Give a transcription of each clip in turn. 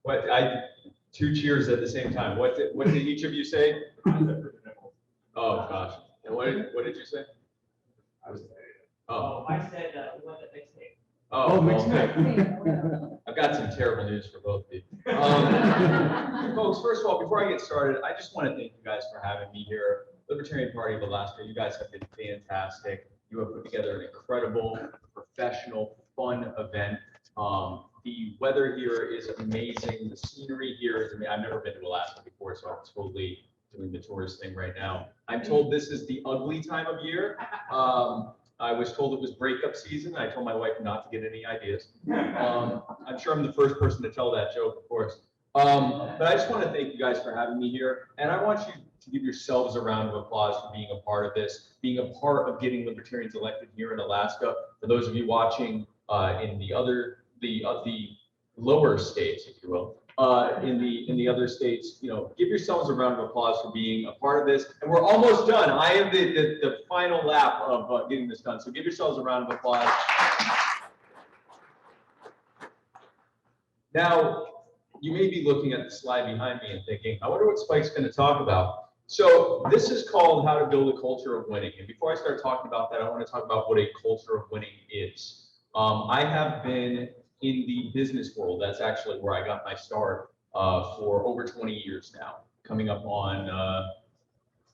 What two cheers at the same time. What did each of you say? Oh gosh. And what did you say? I was. Oh, I said we want the mixtape. oh, mixed well, I've got some terrible news for both of you. Folks, first of all, before I get started, I just want to thank you guys for having me here. Libertarian Party of Alaska, you guys have been fantastic. You have put together an incredible, professional, fun event. The weather here is amazing. The scenery here is amazing. I've never been to Alaska before, so I'm totally doing the tourist thing right now. I'm told this is the ugly time of year. I was told it was breakup season. I told my wife not to get any ideas. I'm sure I'm the first person to tell that joke, of course. But I just want to thank you guys for having me here. And I want you to give yourselves a round of applause for being a part of this, being a part of getting Libertarians elected here in Alaska. For those of you watching in the lower states, if you will, in the other states, you know, give yourselves a round of applause for being a part of this. And we're almost done. I am the final lap of getting this done. So give yourselves a round of applause. Now, you may be looking at the slide behind me and thinking, I wonder what Spike's going to talk about. So this is called How to Build a Culture of Winning. And before I start talking about that, I want to talk about what a culture of winning is. I have been in the business world. That's actually where I got my start for over 20 years now. Coming up on,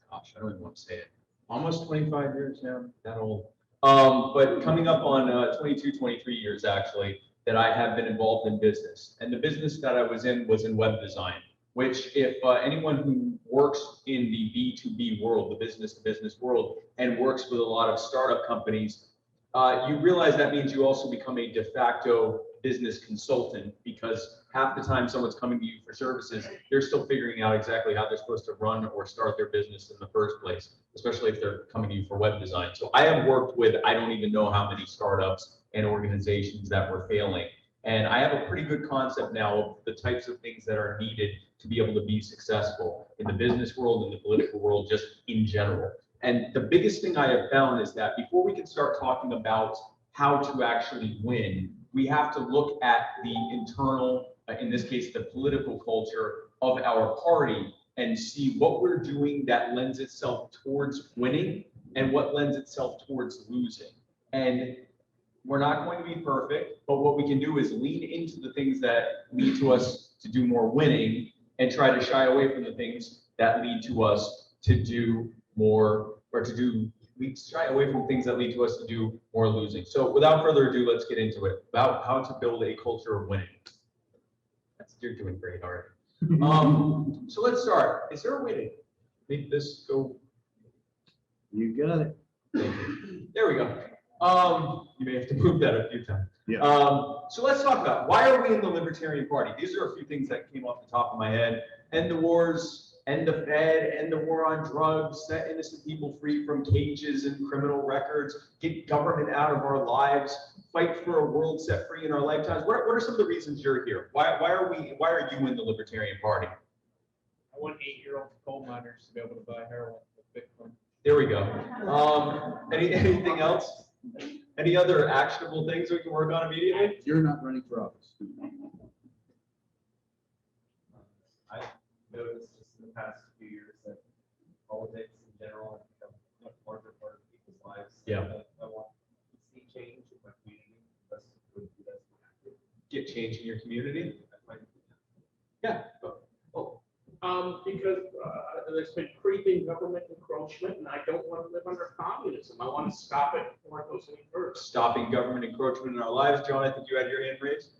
gosh, I don't even want to say it. Almost 25 years now, that old. But coming up on 22, 23 years actually, that I have been involved in business. And the business that I was in web design, which if anyone who works in the B2B world, the business to business world, and works with a lot of startup companies, you realize that means you also become a de facto business consultant, because half the time someone's coming to you for services, they're still figuring out exactly how they're supposed to run or start their business in the first place, especially if they're coming to you for web design. So I have worked with, I don't even know how many startups and organizations that were failing. And I have a pretty good concept now of the types of things that are needed to be able to be successful in the business world, in the political world, just in general. And the biggest thing I have found is that before we can start talking about how to actually win, we have to look at the internal, in this case, the political culture of our party, and see what we're doing that lends itself towards winning and what lends itself towards losing. And we're not going to be perfect, but what we can do is lean into the things that lead to us to do more winning and try to shy away from the things that lead to us to do more, or we shy away from things that lead to us to do more losing. So without further ado, let's get into it about how to build a culture of winning. You're doing great, already. So let's start. Is there a way to make this go? You got it. Thank you. There we go. You may have to move that a few times. Yeah. So let's talk about why are we in the Libertarian Party? These are a few things that came off the top of my head. End the wars, end the Fed, end the war on drugs, set innocent people free from cages and criminal records, get government out of our lives, fight for a world set free in our lifetimes. What are some of the reasons you're here? Why are you in the Libertarian Party? I want 8-year-old coal miners to be able to buy heroin with Bitcoin. There we go. Anything else? Any other actionable things we can work on immediately? You're not running for office. I've noticed just in the past few years that politics in general has become a much larger part of people's lives. Yeah. I want to see change in my community. That's what would be best. Get change in your community? Yeah. Because there's been creeping government encroachment, and I don't want to live under communism. I want to stop it before it goes any further. Stopping government encroachment in our lives. John, I think you had your hand raised.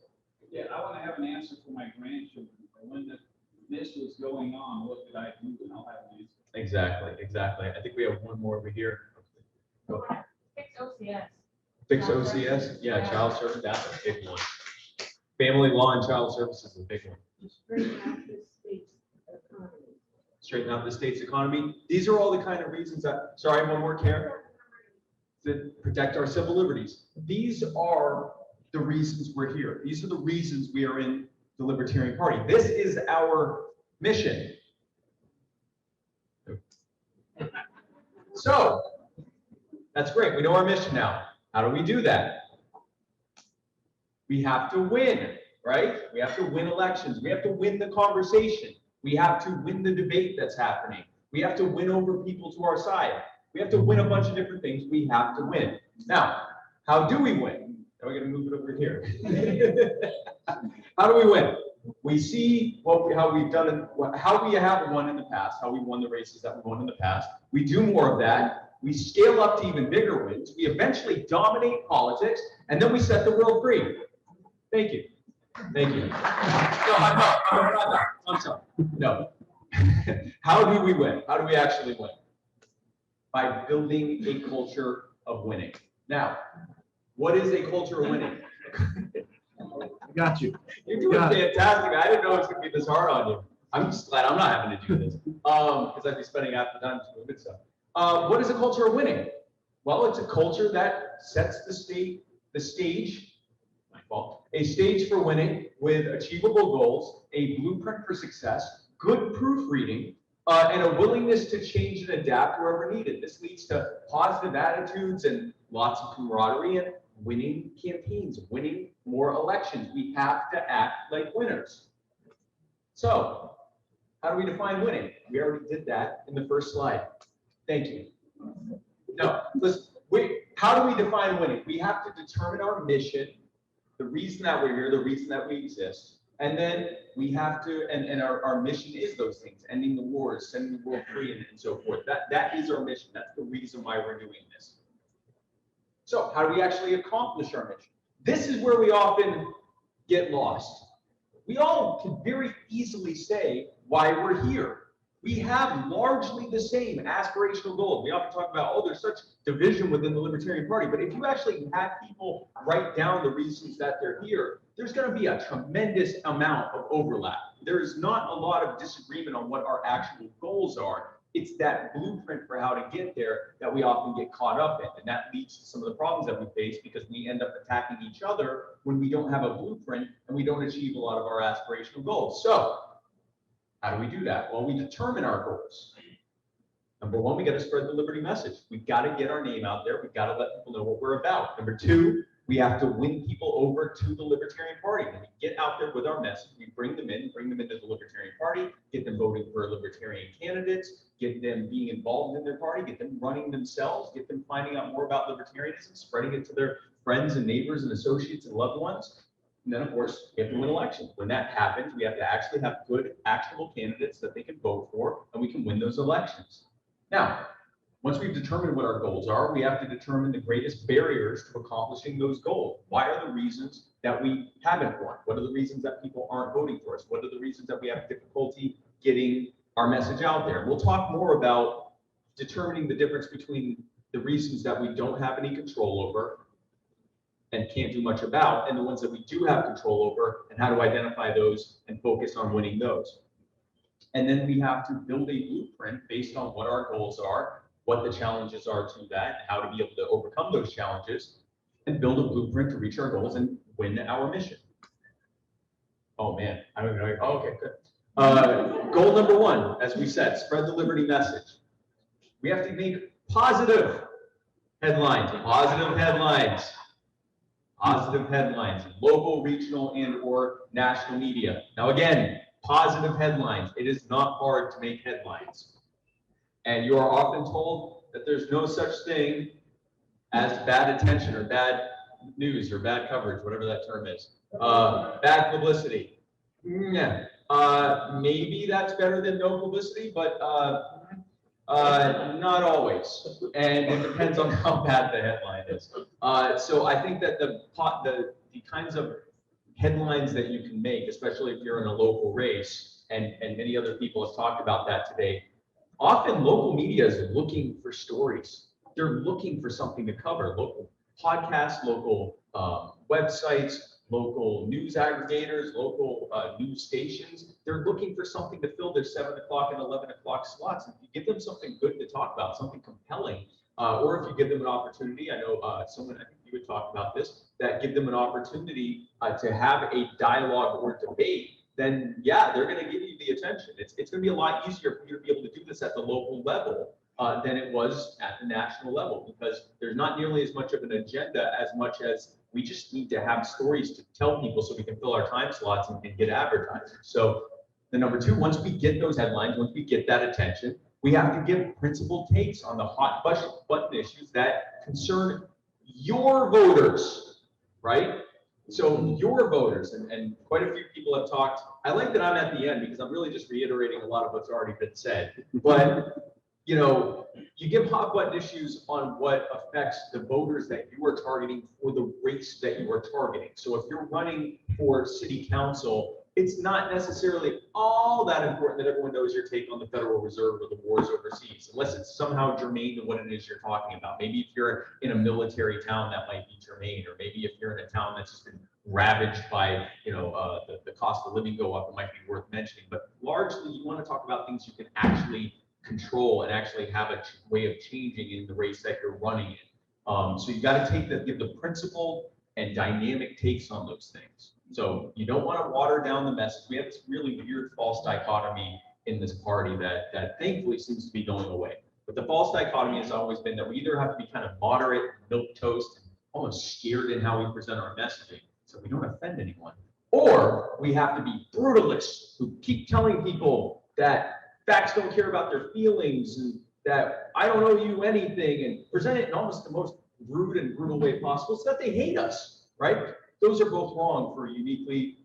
Yeah, I want to have an answer for my grandchildren. When this was going on, what did I do? And I'll have an answer. Exactly. I think we have one more over here. Go. Fix OCS. Fix OCS? Yeah, child service, that's a big one. Family law and child services is a big one. Straighten out the state's economy. These are all the kind of reasons that, sorry, one more, Karen, to protect our civil liberties. These are the reasons we're here. These are the reasons we are in the Libertarian Party. This is our mission. So, that's great. We know our mission now. How do we do that? We have to win, right? We have to win elections. We have to win the conversation. We have to win the debate that's happening. We have to win over people to our side. We have to win a bunch of different things. We have to win. Now, how do we win? Now we're going to move it over here. How do we win? We see how we've done it, how we have won in the past, how we won the races that we won in the past. We do more of that. We scale up to even bigger wins. We eventually dominate politics, and then we set the world free. Thank you. Thank you. No, I'm not. I'm sorry. No. How do we win? How do we actually win? By building a culture of winning. Now, what is a culture of winning? I got you. You're doing fantastic. I didn't know it was going to be this hard on you. I'm just glad I'm not having to do this because I'd be spending half the time doing good stuff. What is a culture of winning? Well, it's a culture that sets the stage, my fault, a stage for winning with achievable goals, a blueprint for success, good proofreading, and a willingness to change and adapt wherever needed. This leads to positive attitudes and lots of camaraderie and winning campaigns, winning more elections. We have to act like winners. So, how do we define winning? We already did that in the first slide. Thank you. No, listen, how do we define winning? We have to determine our mission, the reason that we're here, the reason that we exist. And then we have to, and our mission is those things, ending the wars, setting the world free, and so forth. That is our mission. That's the reason why we're doing this. So how do we actually accomplish our mission? This is where we often get lost. We all can very easily say why we're here. We have largely the same aspirational goals. We often talk about, oh, there's such division within the Libertarian Party. But if you actually have people write down the reasons that they're here, there's going to be a tremendous amount of overlap. There is not a lot of disagreement on what our actual goals are. It's that blueprint for how to get there that we often get caught up in. And that leads to some of the problems that we face because we end up attacking each other when we don't have a blueprint and we don't achieve a lot of our aspirational goals. So how do we do that? Well, we determine our goals. Number one, we got to spread the liberty message. We've got to get our name out there. We've got to let people know what we're about. Number two, we have to win people over to the Libertarian Party. When we get out there with our message, we bring them into the Libertarian Party, get them voting for Libertarian candidates, get them being involved in their party, get them running themselves, get them finding out more about libertarianism, spreading it to their friends and neighbors and associates and loved ones. And then, of course, we have to win elections. When that happens, we have to actually have good, actionable candidates that they can vote for, and we can win those elections. Now, once we've determined what our goals are, we have to determine the greatest barriers to accomplishing those goals. Why are the reasons that we haven't won? What are the reasons that people aren't voting for us? What are the reasons that we have difficulty getting our message out there? We'll talk more about determining the difference between the reasons that we don't have any control over and can't do much about, and the ones that we do have control over, and how to identify those and focus on winning those. And then we have to build a blueprint based on what our goals are, what the challenges are to that, and how to be able to overcome those challenges, and build a blueprint to reach our goals and win our mission. Oh man, I don't even know. Oh, okay, good. Goal number one, as we said, spread the liberty message. We have to make positive headlines, local, regional, and or national media. Now again, positive headlines. It is not hard to make headlines. And you are often told that there's no such thing as bad attention or bad news or bad coverage, whatever that term is. Bad publicity. Yeah. Maybe that's better than no publicity, but not always. And it depends on how bad the headline is. So I think that the kinds of headlines that you can make, especially if you're in a local race, and many other people have talked about that today, often local media is looking for stories. They're looking for something to cover. Local podcasts, local websites, local news aggregators, local news stations. They're looking for something to fill their 7 o'clock and 11 o'clock slots. If you give them something good to talk about, something compelling, or if you give them an opportunity, I know someone, I think you would talk about this, that give them an opportunity to have a dialogue or debate, then yeah, they're going to give you the attention. It's going to be a lot easier for you to be able to do this at the local level than it was at the national level, because there's not nearly as much of an agenda as much as we just need to have stories to tell people so we can fill our time slots and get advertisers. So the number two, once we get those headlines, once we get that attention, we have to give principled takes on the hot button issues that concern your voters, right? So your voters, and quite a few people have talked. I like that I'm at the end because I'm really just reiterating a lot of what's already been said. But you know, you give hot button issues on what affects the voters that you are targeting for the race that you are targeting. So if you're running for city council, it's not necessarily all that important that everyone knows your take on the Federal Reserve or the wars overseas, unless it's somehow germane to what it is you're talking about. Maybe if you're in a military town, that might be germane, or maybe if you're in a town that's just been ravaged by, you know, the cost of living go up, it might be worth mentioning. But largely, you want to talk about things you can actually control and actually have a way of changing in the race that you're running in. So you got to give the principled and dynamic takes on those things. So you don't want to water down the message. We have this really weird false dichotomy in this party that thankfully seems to be going away. But the false dichotomy has always been that we either have to be kind of moderate, milquetoast, and almost scared in how we present our messaging so we don't offend anyone, or we have to be brutalists who keep telling people that facts don't care about their feelings and that I don't owe you anything, and present it in almost the most rude and brutal way possible so that they hate us, right? Those are both wrong for uniquely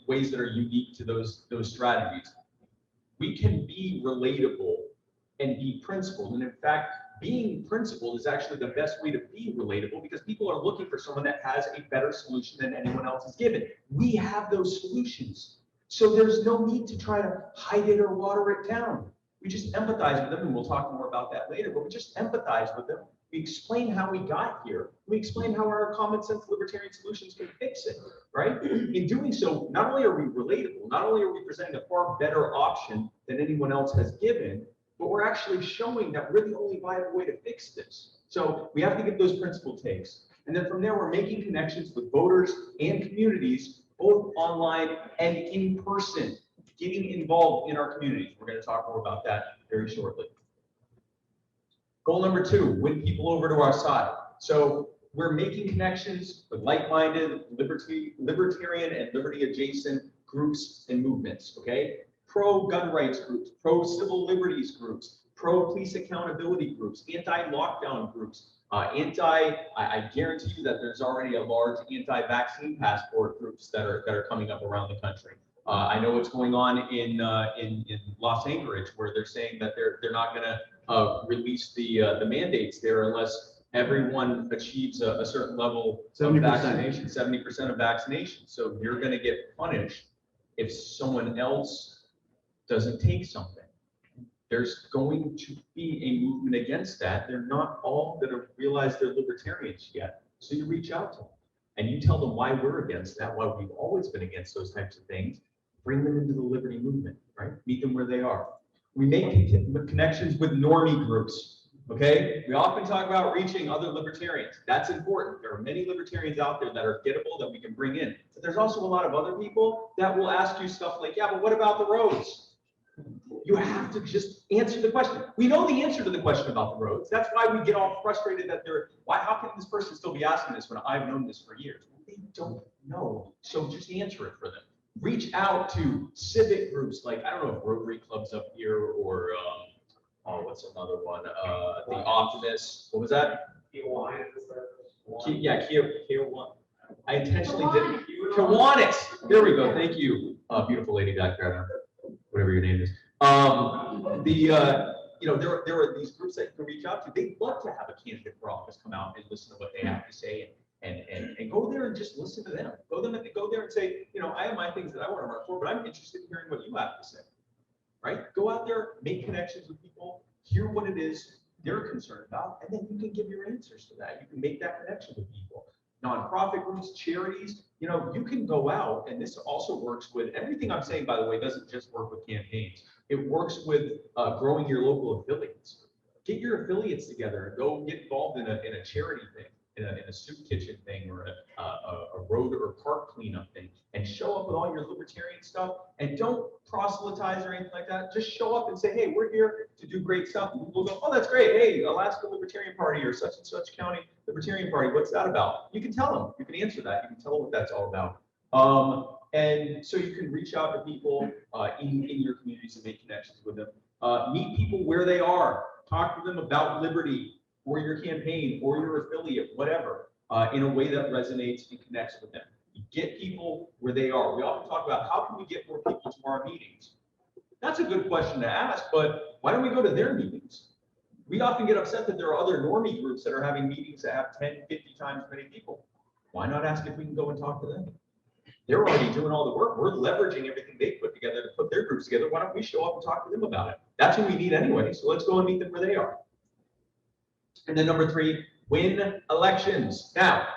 ways that are unique to those strategies. We can be relatable and be principled, and in fact, being principled is actually the best way to be relatable because people are looking for someone that has a better solution than anyone else has given. We have those solutions. So there's no need to try to hide it or water it down. We just empathize with them, and we'll talk more about that later, but we just empathize with them. We explain how we got here. We explain how our common sense libertarian solutions can fix it, right? In doing so, not only are we relatable, not only are we presenting a far better option than anyone else has given, but we're actually showing that we're the only viable way to fix this. So we have to give those principled takes. And then from there, we're making connections with voters and communities, both online and in person, getting involved in our communities. We're going to talk more about that very shortly. Goal number two, win people over to our side. So we're making connections with like-minded, libertarian and liberty-adjacent groups and movements, okay? Pro-gun rights groups, pro-civil liberties groups, pro-police accountability groups, anti-lockdown groups, I guarantee you that there's already a large anti-vaccine passport groups that are coming up around the country. I know what's going on in Los Angeles, where they're saying that they're not going to release the mandates there unless everyone achieves a certain level of vaccination, 70% of vaccination. So you're going to get punished if someone else doesn't take something. There's going to be a movement against that. They're not all going to realize they're libertarians yet. So you reach out to them and you tell them why we're against that, why we've always been against those types of things. Bring them into the liberty movement, right? Meet them where they are. We make connections with normie groups, okay? We often talk about reaching other libertarians. That's important. There are many libertarians out there that are gettable that we can bring in. But there's also a lot of other people that will ask you stuff like, yeah, but what about the roads? You have to just answer the question. We know the answer to the question about the roads. That's why we get all frustrated that how can this person still be asking this when I've known this for years? They don't know. So just answer it for them. Reach out to civic groups like, I don't know if Rotary Club's up here or, what's another one? The Optimists. What was that? Yeah, Kiwanis. I intentionally did. Kiwanis. There we go. Thank you, beautiful lady back there. Whatever your name is. You know, there are these groups that you can reach out to. They'd love to have a candidate for office come out and listen to what they have to say and go there and just listen to them. Go there and say, you know, I have my things that I want to run for, but I'm interested in hearing what you have to say. Right? Go out there, make connections with people, hear what it is they're concerned about, and then you can give your answers to that. You can make that connection with people. Nonprofit groups, charities, you know, you can go out, and this also works with everything I'm saying, by the way, doesn't just work with campaigns. It works with growing your local affiliates. Get your affiliates together and go get involved in a charity thing. in a soup kitchen thing or a road or park cleanup thing, and show up with all your libertarian stuff, and don't proselytize or anything like that. Just show up and say, hey, we're here to do great stuff. And people go, oh, that's great. Hey, Alaska Libertarian Party or such and such county Libertarian Party, what's that about? You can tell them. You can answer that. You can tell them what that's all about. And so you can reach out to people in your communities and make connections with them. Meet people where they are. Talk to them about liberty or your campaign or your affiliate, whatever, in a way that resonates and connects with them. You get people where they are. We often talk about how can we get more people to our meetings? That's a good question to ask, but why don't we go to their meetings? We often get upset that there are other normie groups that are having meetings that have 10, 50 times as many people. Why not ask if we can go and talk to them? They're already doing all the work. We're leveraging everything they put together to put their groups together. Why don't we show up and talk to them about it? That's what we need anyway. So let's go and meet them where they are. And then number 3, win elections. Now,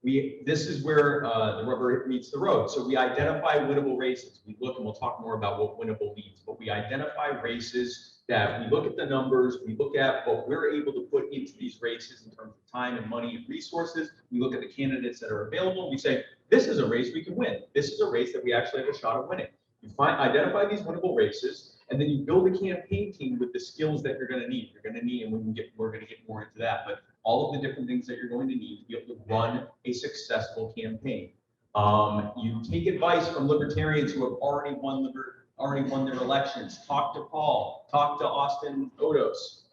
this is where the rubber meets the road. So we identify winnable races. We look, and we'll talk more about what winnable means, but we identify races that we look at the numbers, we look at what we're able to put into these races in terms of time and money and resources. We look at the candidates that are available. We say, this is a race we can win. This is a race that we actually have a shot at winning. You identify these winnable races, and then you build a campaign team with the skills that you're going to need. You're going to need, and we're going to get more into that, but all of the different things that you're going to need to be able to run a successful campaign. You take advice from libertarians who have already won their elections. Talk to Paul. Talk to Austin Odos.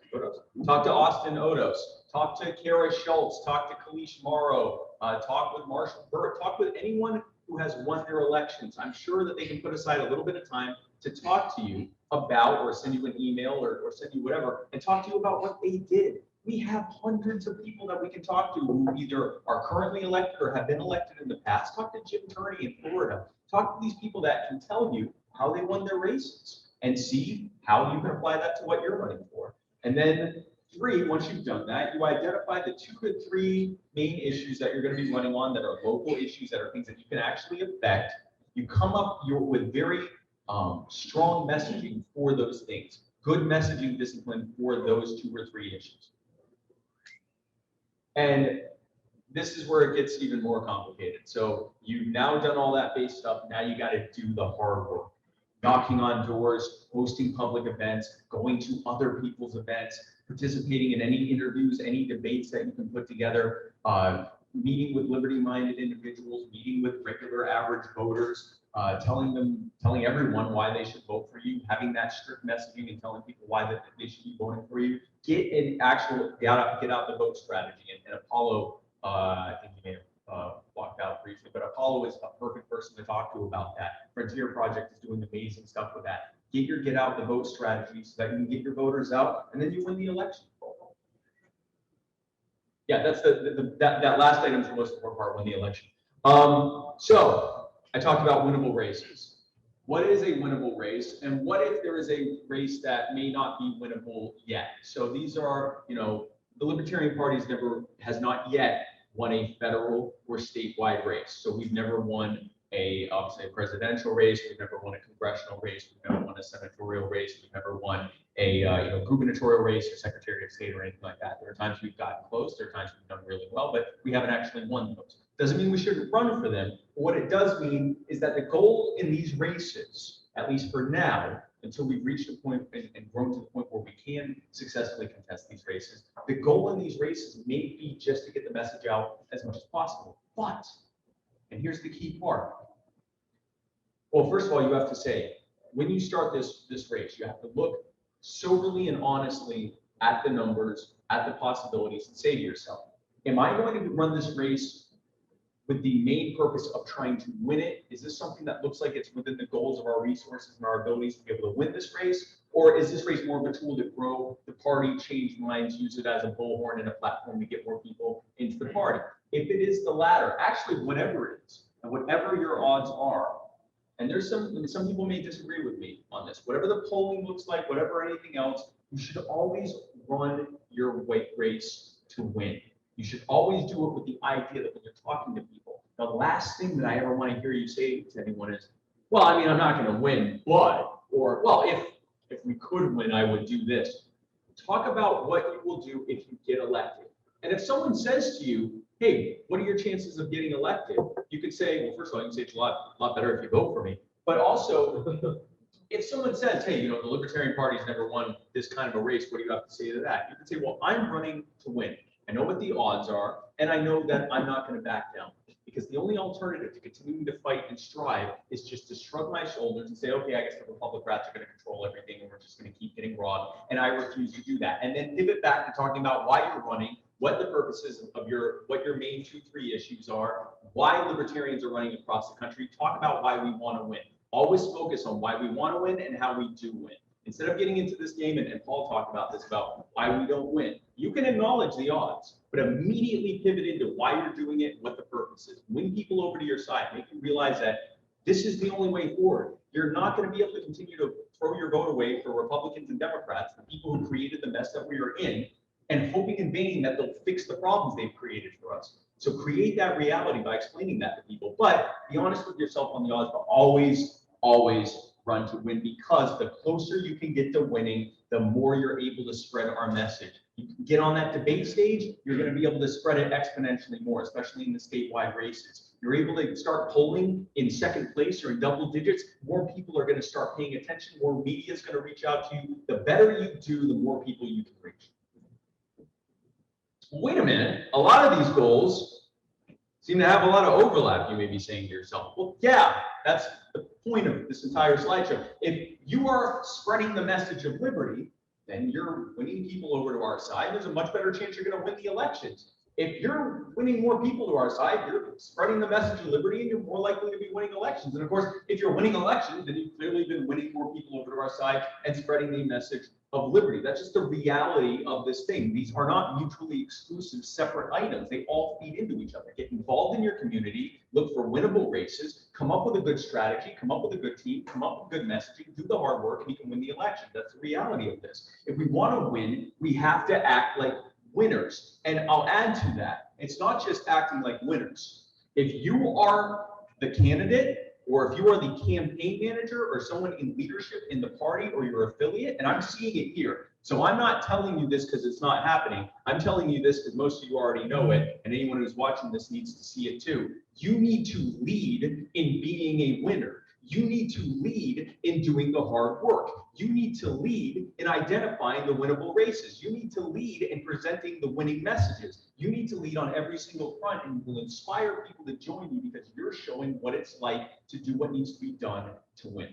Talk to Austin Odos. Talk to Kara Schultz. Talk to Kalish Morrow. Talk with Marshall Burt. Talk with anyone who has won their elections. I'm sure that they can put aside a little bit of time to talk to you about, or send you an email, or send you whatever, and talk to you about what they did. We have hundreds of people that we can talk to who either are currently elected or have been elected in the past. Talk to Jim Turney in Florida. Talk to these people that can tell you how they won their races and see how you can apply that to what you're running for. And then 3, once you've done that, you identify the 2 to 3 main issues that you're going to be running on that are local issues, that are things that you can actually affect. You come up with very strong messaging for those things, good messaging discipline for those 2 or 3 issues. And this is where it gets even more complicated. So you've now done all that base stuff. Now you got to do the hard work. Knocking on doors, hosting public events, going to other people's events, participating in any interviews, any debates that you can put together, meeting with liberty-minded individuals, meeting with regular average voters, telling everyone why they should vote for you, having that strict messaging and telling people why that they should be voting for you. Get an actual get out the vote strategy. And Apollo, I think you may have walked out briefly, but Apollo is a perfect person to talk to about that. Frontier Project is doing amazing stuff with that. Get out the vote strategy so that you can get your voters out, and then you win the election. Yeah, that's that last item is the most important part, win the election. So I talked about winnable races. What is a winnable race, and what if there is a race that may not be winnable yet? So these are, the Libertarian Party has not yet won a federal or statewide race. So we've never won obviously a presidential race. We've never won a congressional race. We've never won a senatorial race. We've never won a gubernatorial race or secretary of state or anything like that. There are times we've gotten close. There are times we've done really well, but we haven't actually won those. Doesn't mean we shouldn't run for them. But what it does mean is that the goal in these races, at least for now, until we've reached a point and grown to the point where we can successfully contest these races, the goal in these races may be just to get the message out as much as possible. But, and here's the key part. Well, first of all, you have to say, when you start this race, you have to look soberly and honestly at the numbers, at the possibilities, and say to yourself, am I going to run this race with the main purpose of trying to win it? Is this something that looks like it's within the goals of our resources and our abilities to be able to win this race? Or is this race more of a tool to grow the party, change minds, use it as a bullhorn and a platform to get more people into the party? If it is the latter, actually, whatever it is, and whatever your odds are, and there's some people may disagree with me on this, whatever the polling looks like, whatever anything else, you should always run your race to win. You should always do it with the idea that when you're talking to people, the last thing that I ever want to hear you say to anyone is, well, I mean, I'm not going to win, but, or, well, if we could win, I would do this. Talk about what you will do if you get elected. And if someone says to you, hey, what are your chances of getting elected? You could say, well, first of all, you can say it's a lot better if you vote for me. But also, if someone says, hey, the Libertarian Party's never won this kind of a race, what do you have to say to that? You can say, well, I'm running to win. I know what the odds are, and I know that I'm not going to back down. Because the only alternative to continuing to fight and strive is just to shrug my shoulders and say, okay, I guess the Republicans are going to control everything and we're just going to keep getting raw. And I refuse to do that. And then pivot back to talking about why you're running, what the purposes of what your main 2-3 issues are, why libertarians are running across the country. Talk about why we want to win. Always focus on why we want to win and how we do win. Instead of getting into this game, and Paul talked about this, about why we don't win, you can acknowledge the odds, but immediately pivot into why you're doing it, what the purpose is. Win people over to your side, make them realize that this is the only way forward. You're not going to be able to continue to throw your vote away for Republicans and Democrats, the people who created the mess that we are in, and hoping in vain that they'll fix the problems they've created for us. So create that reality by explaining that to people, but be honest with yourself on the odds, but always run to win, because the closer you can get to winning, the more you're able to spread our message. You can get on that debate stage, you're going to be able to spread it exponentially more, especially in the statewide races. You're able to start polling in second place or in double digits, more people are going to start paying attention, more media is going to reach out to you. The better you do, the more people you can reach. Wait a minute, a lot of these goals seem to have a lot of overlap, you may be saying to yourself. Well, yeah, that's the point of this entire slideshow. If you are spreading the message of liberty, then you're winning people over to our side. There's a much better chance you're going to win the elections. If you're winning more people to our side, you're spreading the message of liberty and you're more likely to be winning elections. And of course, if you're winning elections, then you've clearly been winning more people over to our side and spreading the message of liberty. That's just the reality of this thing. These are not mutually exclusive, separate items. They all feed into each other. Get involved in your community, look for winnable races, come up with a good strategy, come up with a good team, come up with good messaging, do the hard work, and you can win the election. That's the reality of this. If we want to win, we have to act like winners. And I'll add to that, it's not just acting like winners. If you are the candidate, or if you are the campaign manager or someone in leadership in the party or your affiliate, and I'm seeing it here. So I'm not telling you this because it's not happening. I'm telling you this because most of you already know it, and anyone who's watching this needs to see it too. You need to lead in being a winner. You need to lead in doing the hard work. You need to lead in identifying the winnable races. You need to lead in presenting the winning messages. You need to lead on every single front, and you will inspire people to join you because you're showing what it's like to do what needs to be done to win.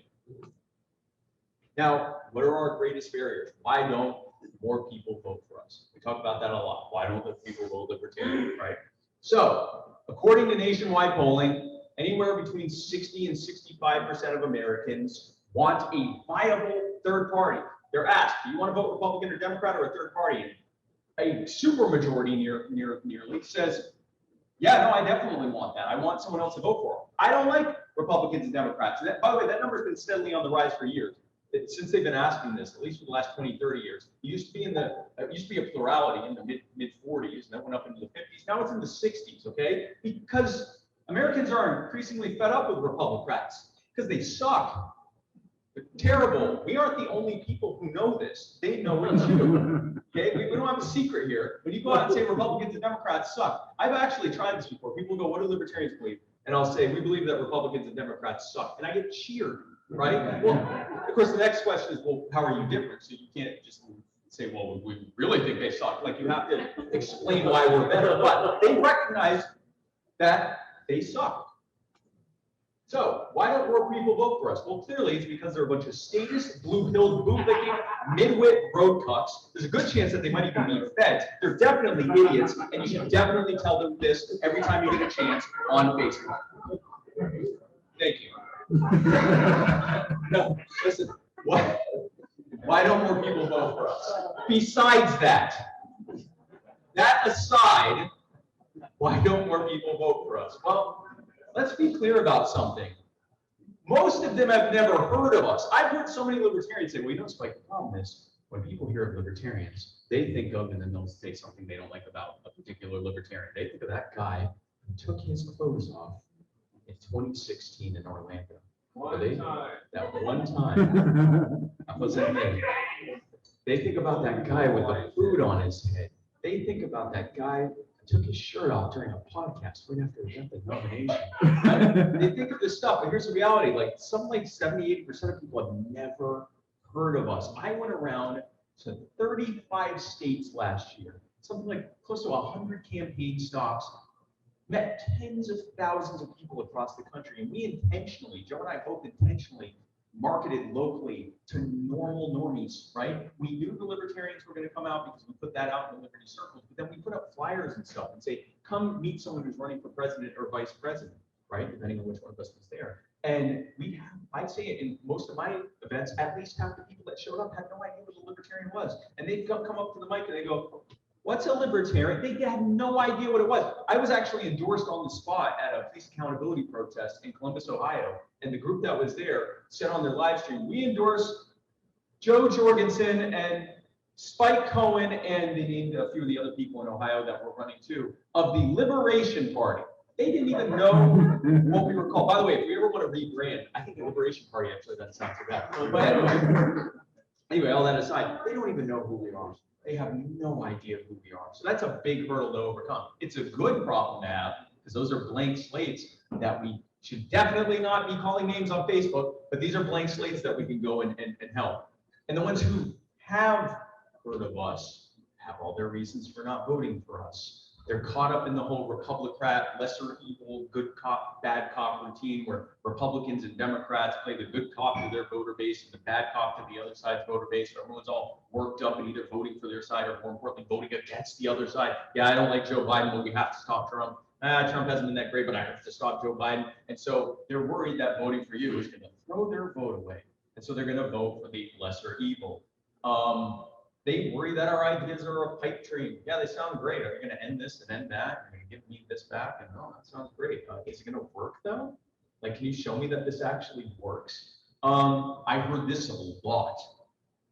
Now, what are our greatest barriers? Why don't more people vote for us? We talk about that a lot. Why don't people vote Libertarian, right? So, according to nationwide polling, anywhere between 60 and 65% of Americans want a viable third party. They're asked, do you want to vote Republican or Democrat or a third party? A super majority nearly says, yeah, no, I definitely want that. I want someone else to vote for. I don't like Republicans and Democrats. And that, by the way, that number's been steadily on the rise for years. Since they've been asking this, at least for the last 20, 30 years. It used to be a plurality in the mid 40s, and that went up into the 50s. Now it's in the 60s, okay? Because Americans are increasingly fed up with Republicans because they suck. They're terrible. We aren't the only people who know this. They know it too. Okay, we don't have a secret here. When you go out and say Republicans and Democrats suck, I've actually tried this before. People go, what do libertarians believe? And I'll say, we believe that Republicans and Democrats suck. And I get cheered, right? Well, of course, the next question is, well, how are you different? So you can't just say, well, we really think they suck. Like, you have to explain why we're better. But they recognize that they suck. So why don't more people vote for us? Well, clearly it's because they're a bunch of statist, blue-pilled, bootlicking, midwit road cucks. There's a good chance that they might even be feds. They're definitely idiots, and you should definitely tell them this every time you get a chance on Facebook. Thank you. No, listen, why don't more people vote for us? Besides that aside, why don't more people vote for us? Well, let's be clear about something. Most of them have never heard of us. I've heard so many libertarians say, well, you know, Spike, the problem is when people hear of libertarians, they think of, and then they'll say something they don't like about a particular libertarian. They think of that guy who took his clothes off in 2016 in Orlando. That one time. That wasn't me. They think about that guy with the food on his head. They think about that guy who took his shirt off during a podcast right after he got the nomination. Right? They think of this stuff, but here's the reality: like something like 70–80% of people have never heard of us. I went around to 35 states last year, something like close to 100 campaign stops, met tens of thousands of people across the country, and we intentionally, Joe and I both intentionally, marketed locally to normal normies, right? We knew the Libertarians were going to come out because we put that out in the Liberty circles, but then we put up flyers and stuff and say, come meet someone who's running for president or vice president, right? Depending on which one of us was there. And we have, I'd say in most of my events, at least half the people that showed up had no idea what a Libertarian was. And they'd come up to the mic and they go, what's a Libertarian? They had no idea what it was. I was actually endorsed on the spot at a police accountability protest in Columbus, Ohio. And the group that was there said on their live stream, we endorse Joe Jorgensen and Spike Cohen, and they named a few of the other people in Ohio that were running too, of the Libertarian Party. They didn't even know what we were called. By the way, if we ever want to rebrand, I think the Libertarian Party actually doesn't sound so bad. But anyway, all that aside, they don't even know who we are. They have no idea who we are. So that's a big hurdle to overcome. It's a good problem to have because those are blank slates that we should definitely not be calling names on Facebook, but these are blank slates that we can go and help. And the ones who have heard of us have all their reasons for not voting for us. They're caught up in the whole Republican, lesser evil, good cop, bad cop routine where Republicans and Democrats play the good cop to their voter base and the bad cop to the other side's voter base. So everyone's all worked up and either voting for their side or more importantly, voting against the other side. Yeah, I don't like Joe Biden, but we have to stop Trump. Trump hasn't been that great, but I have to stop Joe Biden. And so they're worried that voting for you is going to throw their vote away. And so they're going to vote for the lesser evil. They worry that our ideas are a pipe dream. Yeah, they sound great. Are you going to end this and end that? Are you going to give me this back? And oh, that sounds great. Is it going to work though? Like, can you show me that this actually works? I've heard this a lot.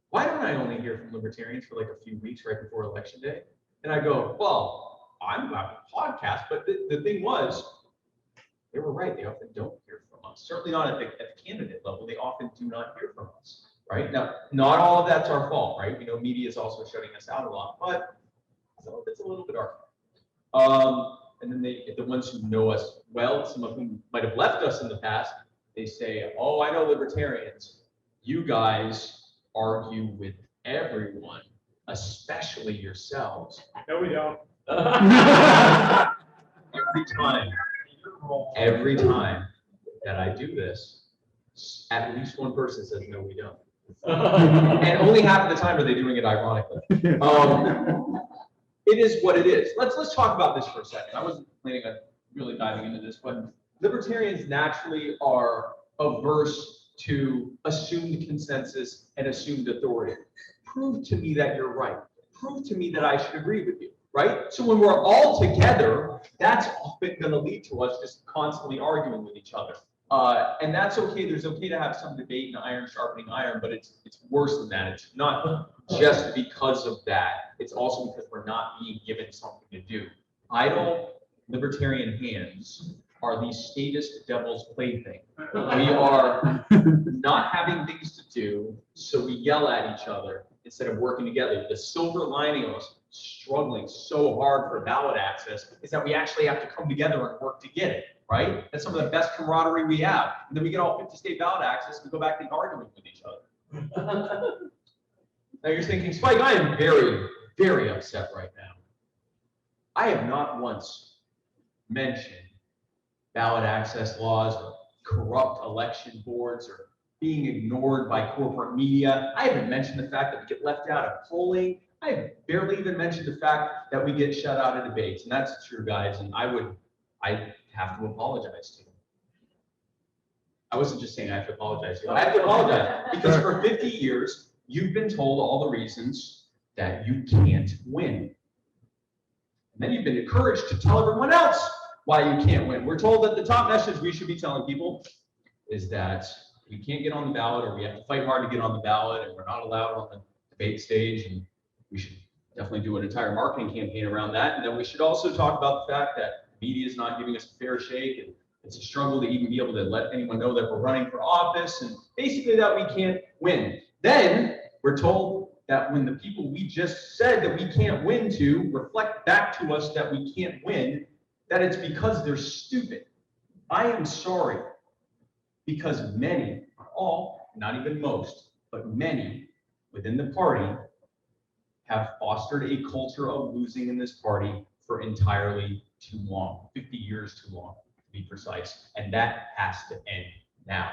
Why don't I only hear from Libertarians for like a few weeks right before Election Day? And I go, well, I'm on a podcast, but the thing was, they were right. They often don't hear from us. Certainly not at the candidate level. They often do not hear from us. Right now, not all of that's our fault, right? We know media is also shutting us out a lot, but some of it's a little bit our fault. And then the ones who know us well, some of whom might have left us in the past, they say, "Oh, I know Libertarians. You guys argue with everyone, especially yourselves." No, we don't. Every time that I do this, at least one person says, "No, we don't." And only half of the time are they doing it ironically. It is what it is. Let's talk about this for a second. I wasn't planning on really diving into this, but Libertarians naturally are averse to assumed consensus and assumed authority. Prove to me that you're right. Prove to me that I should agree with you, right? So when we're all together, that's often going to lead to us just constantly arguing with each other. And that's okay. There's okay to have some debate and iron sharpening iron, but it's worse than that. It's not just because of that. It's also because we're not being given something to do. Idle libertarian hands are the statist devil's plaything. We are not having things to do, so we yell at each other instead of working together. The silver lining of us struggling so hard for ballot access is that we actually have to come together and work to get it. Right? That's some of the best camaraderie we have. And then we get all 50 state ballot access, we go back to arguing with each other. Now you're thinking, Spike, I am very, very upset right now. I have not once mentioned ballot access laws or corrupt election boards or being ignored by corporate media. I haven't mentioned the fact that we get left out of polling. I have barely even mentioned the fact that we get shut out of debates. And that's true, guys. And I have to apologize to you. I wasn't just saying I have to apologize to you. I have to apologize because for 50 years, you've been told all the reasons that you can't win. And then you've been encouraged to tell everyone else why you can't win. We're told that the top message we should be telling people is that we can't get on the ballot, or we have to fight hard to get on the ballot, and we're not allowed on the debate stage, and we should definitely do an entire marketing campaign around that. And then we should also talk about the fact that media is not giving us a fair shake, and it's a struggle to even be able to let anyone know that we're running for office, and basically that we can't win. Then we're told that when the people we just said that we can't win to reflect back to us that we can't win, that it's because they're stupid. I am sorry, because many, not all, not even most, but many within the party have fostered a culture of losing in this party for entirely too long, 50 years too long, to be precise. And that has to end now.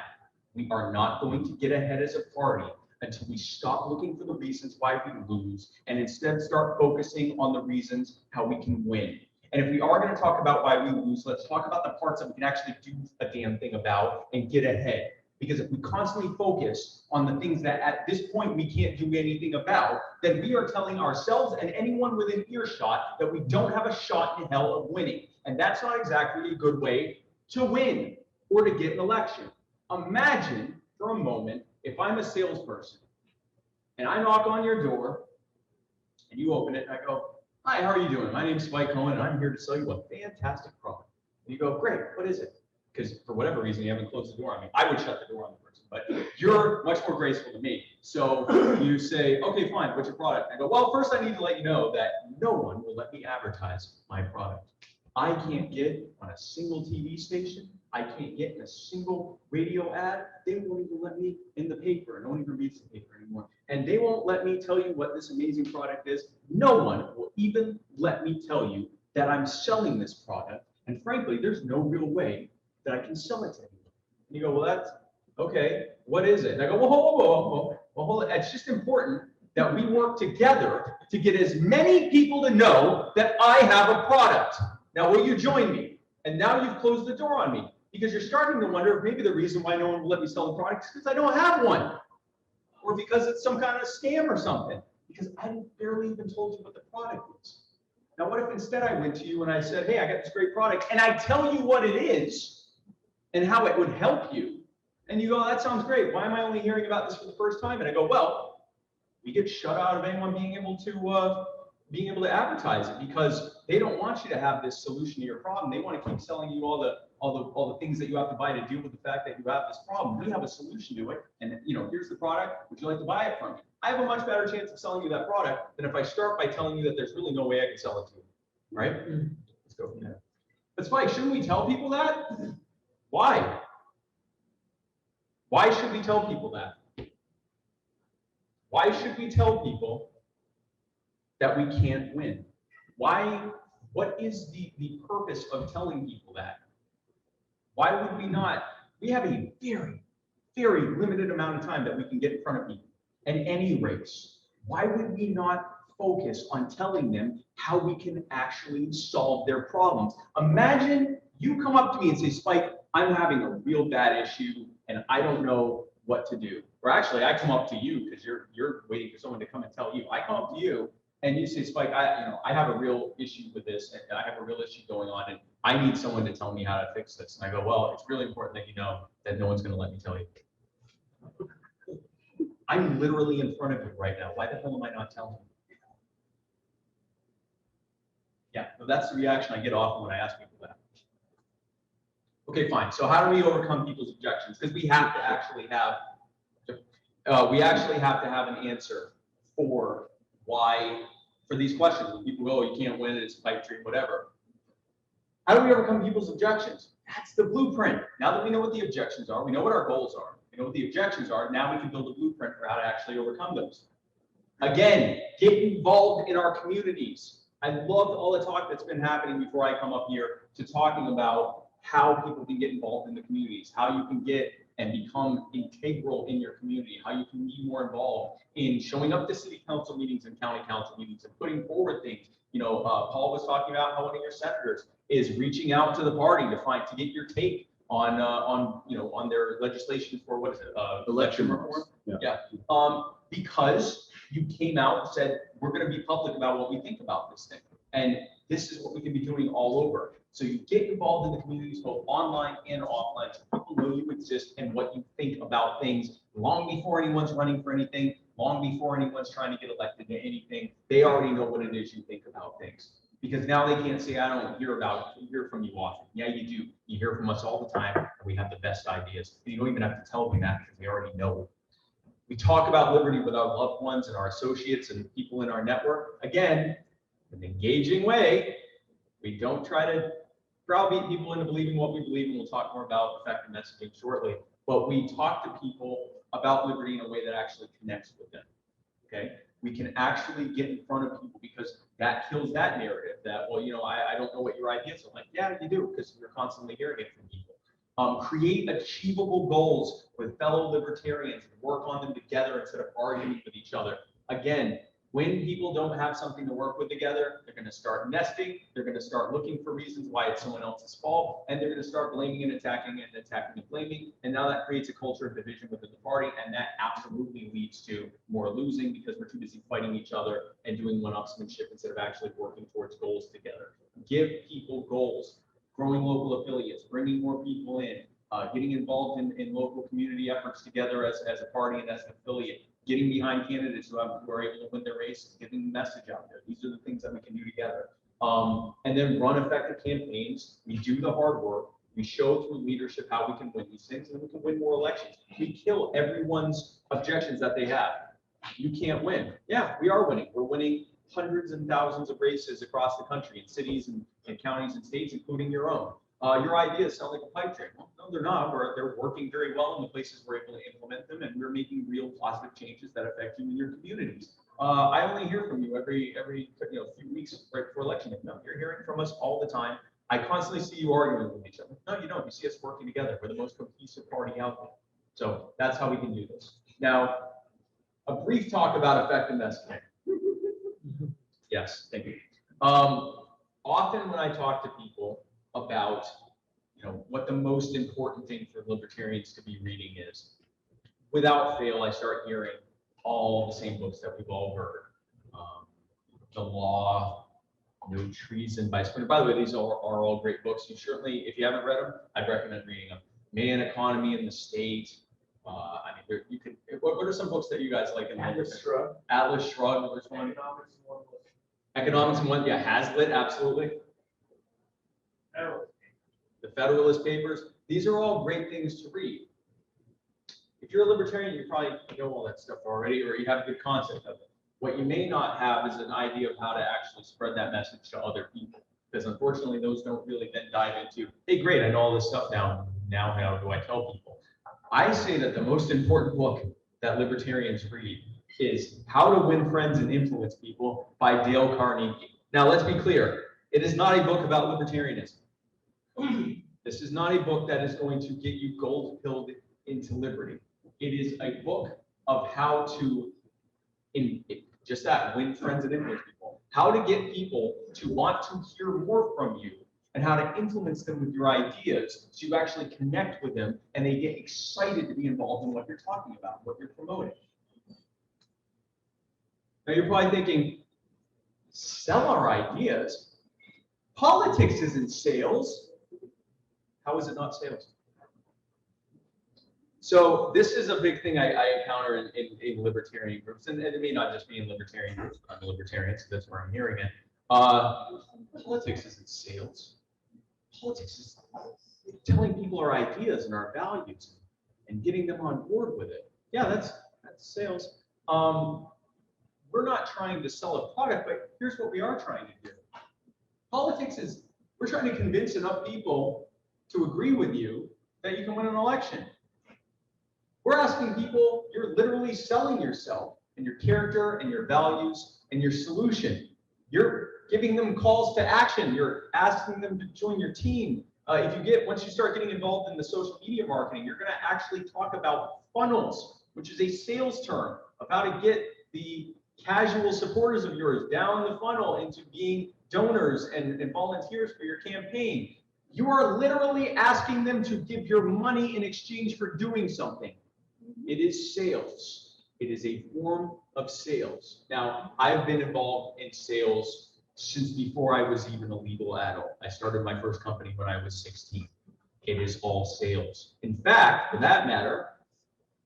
We are not going to get ahead as a party until we stop looking for the reasons why we lose and instead start focusing on the reasons how we can win. And if we are going to talk about why we lose, let's talk about the parts that we can actually do a damn thing about and get ahead. Because if we constantly focus on the things that at this point we can't do anything about, then we are telling ourselves and anyone within earshot that we don't have a shot in hell of winning. And that's not exactly a good way to win or to get an election. Imagine for a moment if I'm a salesperson and I knock on your door and you open it and I go, "Hi, how are you doing? My name's Spike Cohen and I'm here to sell you a fantastic product." And you go, "Great, what is it?" Because for whatever reason, you haven't closed the door on me. I would shut the door on the person, but you're much more graceful than me. So you say, "Okay, fine, what's your product?" I go, "Well, first I need to let you know that no one will let me advertise my product. I can't get on a single TV station. I can't get in a single radio ad. They won't even let me in the paper. No one even reads the paper anymore. And they won't let me tell you what this amazing product is. No one will even let me tell you that I'm selling this product. And frankly, there's no real way that I can sell it to anyone." And you go, "Well, that's okay. What is it?" And I go, "Well, hold it. It's just important that we work together to get as many people to know that I have a product. Now, will you join me?" And now you've closed the door on me because you're starting to wonder if maybe the reason why no one will let me sell the product is because I don't have one, or because it's some kind of scam or something, because I barely even told you what the product is. Now, what if instead I went to you and I said, "Hey, I got this great product," and I tell you what it is and how it would help you, and you go, "That sounds great. Why am I only hearing about this for the first time?" And I go, "Well, we get shut out of anyone being able to advertise it because they don't want you to have this solution to your problem. They want to keep selling you all the things that you have to buy to deal with the fact that you have this problem. We have a solution to it, and here's the product. Would you like to buy it from me?" I have a much better chance of selling you that product than if I start by telling you that there's really no way I can sell it to you, right? Let's go from there. But Spike, shouldn't we tell people that? Why? Why should we tell people that? Why should we tell people that we can't win? Why? What is the purpose of telling people that? Why would we not? We have a very, very limited amount of time that we can get in front of people in any race. Why would we not focus on telling them how we can actually solve their problems? Imagine you come up to me and say, "Spike, I'm having a real bad issue and I don't know what to do." Or actually, I come up to you because you're waiting for someone to come and tell you. I come up to you and you say, "Spike, I have a real issue with this, and I have a real issue going on, and I need someone to tell me how to fix this." And I go, "Well, it's really important that you know that no one's going to let me tell you." I'm literally in front of you right now. Why the hell am I not telling you? Yeah, so that's the reaction I get often when I ask people that. Okay, fine. So how do we overcome people's objections? Because we have to actually have an answer for these questions. When people go, "You can't win, it's a pipe dream," whatever. How do we overcome people's objections? That's the blueprint. Now that we know what the objections are, we know what our goals are, we know what the objections are, now we can build a blueprint for how to actually overcome those. Again, get involved in our communities. I loved all the talk that's been happening before I come up here to talking about how people can get involved in the communities, how you can get and become integral in your community, how you can be more involved in showing up to city council meetings and county council meetings and putting forward things. Paul was talking about how one of your senators is reaching out to the party to get your take on their legislation for what is it, election reform? Yeah. Because you came out and said, "We're going to be public about what we think about this thing. And this is what we can be doing all over." So you get involved in the communities, both online and offline, so people know you exist and what you think about things long before anyone's running for anything, long before anyone's trying to get elected to anything. They already know what it is you think about things. Because now they can't say, "I don't hear from you often." Yeah, you do. You hear from us all the time, and we have the best ideas. And you don't even have to tell them that because they already know. We talk about liberty with our loved ones and our associates and people in our network. Again, in an engaging way. We don't try to browbeat people into believing what we believe, and we'll talk more about effective messaging shortly. But we talk to people about liberty in a way that actually connects with them. Okay? We can actually get in front of people, because that kills that narrative that, well, you know, I don't know what your ideas are. Like, yeah, you do, because you're constantly hearing it from people. Create achievable goals with fellow libertarians and work on them together instead of arguing with each other. Again, when people don't have something to work with together, they're going to start nesting. They're going to start looking for reasons why it's someone else's fault, and they're going to start blaming and attacking and blaming. And now that creates a culture of division within the party, and that absolutely leads to more losing, because we're too busy fighting each other and doing one-upsmanship instead of actually working towards goals together. Give people goals. Growing local affiliates, bringing more people in, getting involved in local community efforts together as a party and as an affiliate, getting behind candidates who are able to win their race, getting the message out there. These are the things that we can do together. And then run effective campaigns. We do the hard work. We show through leadership how we can win these things, and then we can win more elections. We kill everyone's objections that they have. You can't win. Yeah, we are winning. We're winning hundreds and thousands of races across the country in cities and counties and states, including your own. Your ideas sound like a pipe dream. Well, no, they're not. They're working very well in the places we're able to implement them, and we're making real positive changes that affect you and your communities. I only hear from you every few weeks right before election. No, you're hearing from us all the time. I constantly see you arguing with each other. No, you don't. You see us working together. We're the most cohesive party out there. So that's how we can do this. Now, a brief talk about effective messaging. Yes, thank you. Often when I talk to people about, what the most important thing for libertarians to be reading is, without fail, I start hearing all the same books that we've all heard. The Law, No Treason by Splinter. By the way, these are all great books. You certainly, if you haven't read them, I'd recommend reading them. Man, Economy, and the State. You can. What are some books that you guys like? Atlas Shrugged. Atlas Shrugged. There's one. Economics and one. Yeah, Hazlitt, absolutely. The Federalist Papers. These are all great things to read. If you're a libertarian, you probably know all that stuff already, or you have a good concept of it. What you may not have is an idea of how to actually spread that message to other people, because unfortunately, those don't really then dive into, hey, great, I know all this stuff now. Now, how do I tell people? I say that the most important book that libertarians read is How to Win Friends and Influence People by Dale Carnegie. Now, let's be clear. It is not a book about libertarianism. This is not a book that is going to get you gold-pilled into liberty. It is a book of how to, win friends and influence people. How to get people to want to hear more from you, and how to influence them with your ideas so you actually connect with them and they get excited to be involved in what you're talking about, what you're promoting. Now you're probably thinking, sell our ideas? Politics isn't sales. How is it not sales? So this is a big thing I encounter in libertarian groups, and it may not just be in libertarian groups, but I'm a libertarian, so that's where I'm hearing it. Politics isn't sales. Politics is telling people our ideas and our values and getting them on board with it. Yeah, that's sales. We're not trying to sell a product, but here's what we are trying to do. Politics is, we're trying to convince enough people to agree with you that you can win an election. We're asking people, you're literally selling yourself and your character and your values and your solution. You're giving them calls to action. You're asking them to join your team. Once you start getting involved in the social media marketing, you're going to actually talk about funnels, which is a sales term of how to get the casual supporters of yours down the funnel into being donors and volunteers for your campaign. You are literally asking them to give your money in exchange for doing something. It is sales. It is a form of sales. Now, I've been involved in sales since before I was even a legal adult. I started my first company when I was 16. It is all sales. In fact, for that matter,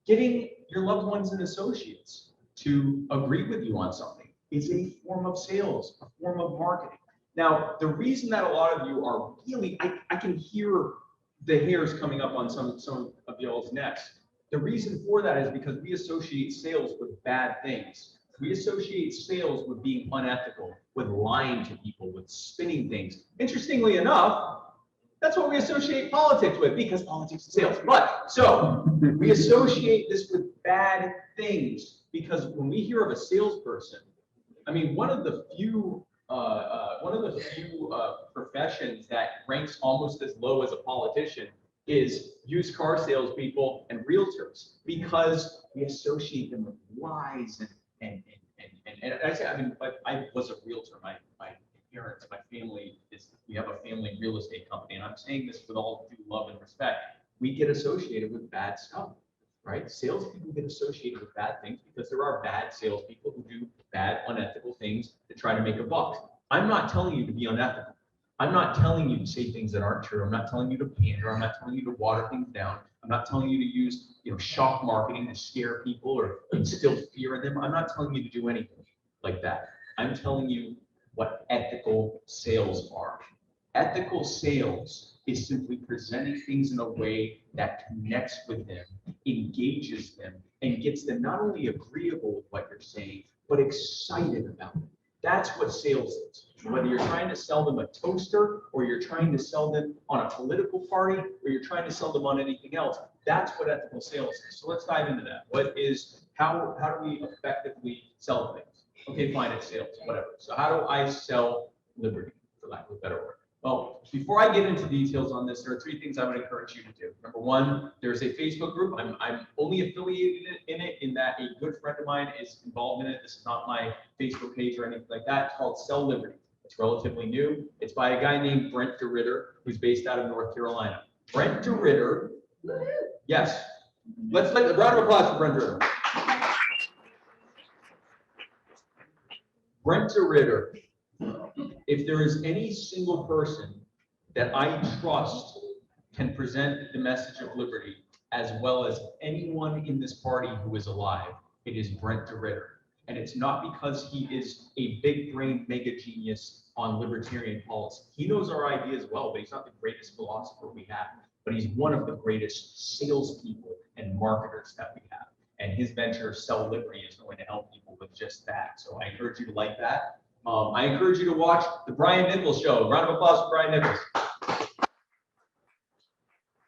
getting your loved ones and associates to agree with you on something is a form of sales, a form of marketing. Now, the reason that a lot of you are really, I can hear the hairs coming up on some of y'all's necks. The reason for that is because we associate sales with bad things. We associate sales with being unethical, with lying to people, with spinning things. Interestingly enough, that's what we associate politics with, because politics is sales. But so we associate this with bad things, because when we hear of a salesperson, I mean, one of the few professions that ranks almost as low as a politician is used car salespeople and realtors, because we associate them with lies and I say, I mean, I was a realtor. My parents, my family we have a family real estate company, and I'm saying this with all due love and respect. We get associated with bad stuff, right? Salespeople get associated with bad things because there are bad salespeople who do bad, unethical things to try to make a buck. I'm not telling you to be unethical. I'm not telling you to say things that aren't true. I'm not telling you to pander. I'm not telling you to water things down. I'm not telling you to use, shock marketing to scare people or instill fear in them. I'm not telling you to do anything like that. I'm telling you what ethical sales are. Ethical sales is simply presenting things in a way that connects with them, engages them, and gets them not only agreeable with what you're saying, but excited about it. That's what sales is. Whether you're trying to sell them a toaster, or you're trying to sell them on a political party, or you're trying to sell them on anything else, that's what ethical sales is. So let's dive into that. How do we effectively sell things? Okay, fine, it's sales, whatever. So how do I sell liberty, for lack of a better word? Well, before I get into details on this, there are 3 things I would encourage you to do. Number 1, there's a Facebook group. I'm only affiliated in it in that a good friend of mine is involved in it. This is not my Facebook page or anything like that. It's called Sell Liberty. It's relatively new. It's by a guy named Brent DeRitter, who's based out of North Carolina. Brent DeRitter, yes. Let's make a round of applause for Brent DeRitter. Brent DeRitter, if there is any single person that I trust can present the message of liberty as well as anyone in this party who is alive, it is Brent DeRitter. And it's not because he is a big brain mega genius on libertarian policy. He knows our ideas well, but he's not the greatest philosopher we have. But he's one of the greatest salespeople and marketers that we have. And his venture, Sell Liberty, is going to help people with just that. So I encourage you to like that. I encourage you to watch the Brian Nichols show. Round of applause for Brian Nichols.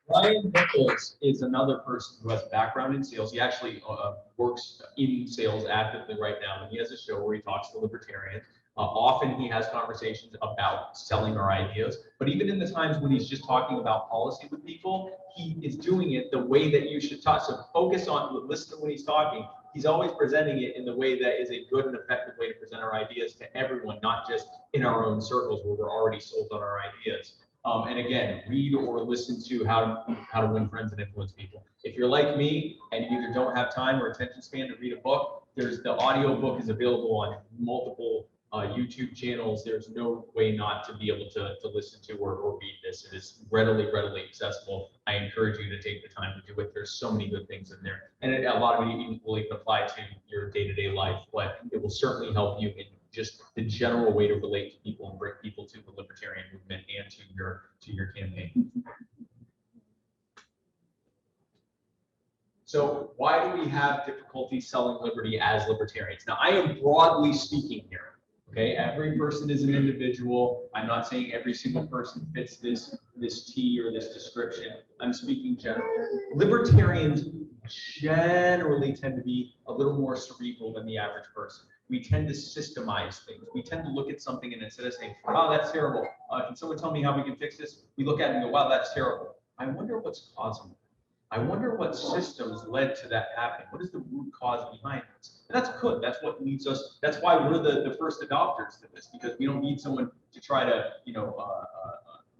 Brian Nichols is another person who has a background in sales. He actually works in sales actively right now, and he has a show where he talks to libertarians. Often he has conversations about selling our ideas, but even in the times when he's just talking about policy with people, he is doing it the way that you should talk. So focus on, listen to when he's talking. He's always presenting it in the way that is a good and effective way to present our ideas to everyone, not just in our own circles where we're already sold on our ideas. And again, read or listen to How to Win Friends and Influence People. If you're like me and you either don't have time or attention span to read a book, the audio book is available on multiple YouTube channels. There's no way not to be able to listen to or read this. It is readily accessible. I encourage you to take the time to do it. There's so many good things in there. And a lot of it will even apply to your day-to-day life, but it will certainly help you in just the general way to relate to people and bring people to the libertarian movement and to your campaign. So why do we have difficulty selling liberty as libertarians? Now, I am broadly speaking here. Okay, every person is an individual. I'm not saying every single person fits this T or this description. I'm speaking generally. Libertarians generally tend to be a little more cerebral than the average person. We tend to systemize things. We tend to look at something and instead of saying, wow, that's terrible. Can someone tell me how we can fix this? We look at it and go, wow, that's terrible. I wonder what's causing it. I wonder what systems led to that happening. What is the root cause behind this? And that's good. That's what leads us. That's why we're the first adopters to this, because we don't need someone to try to,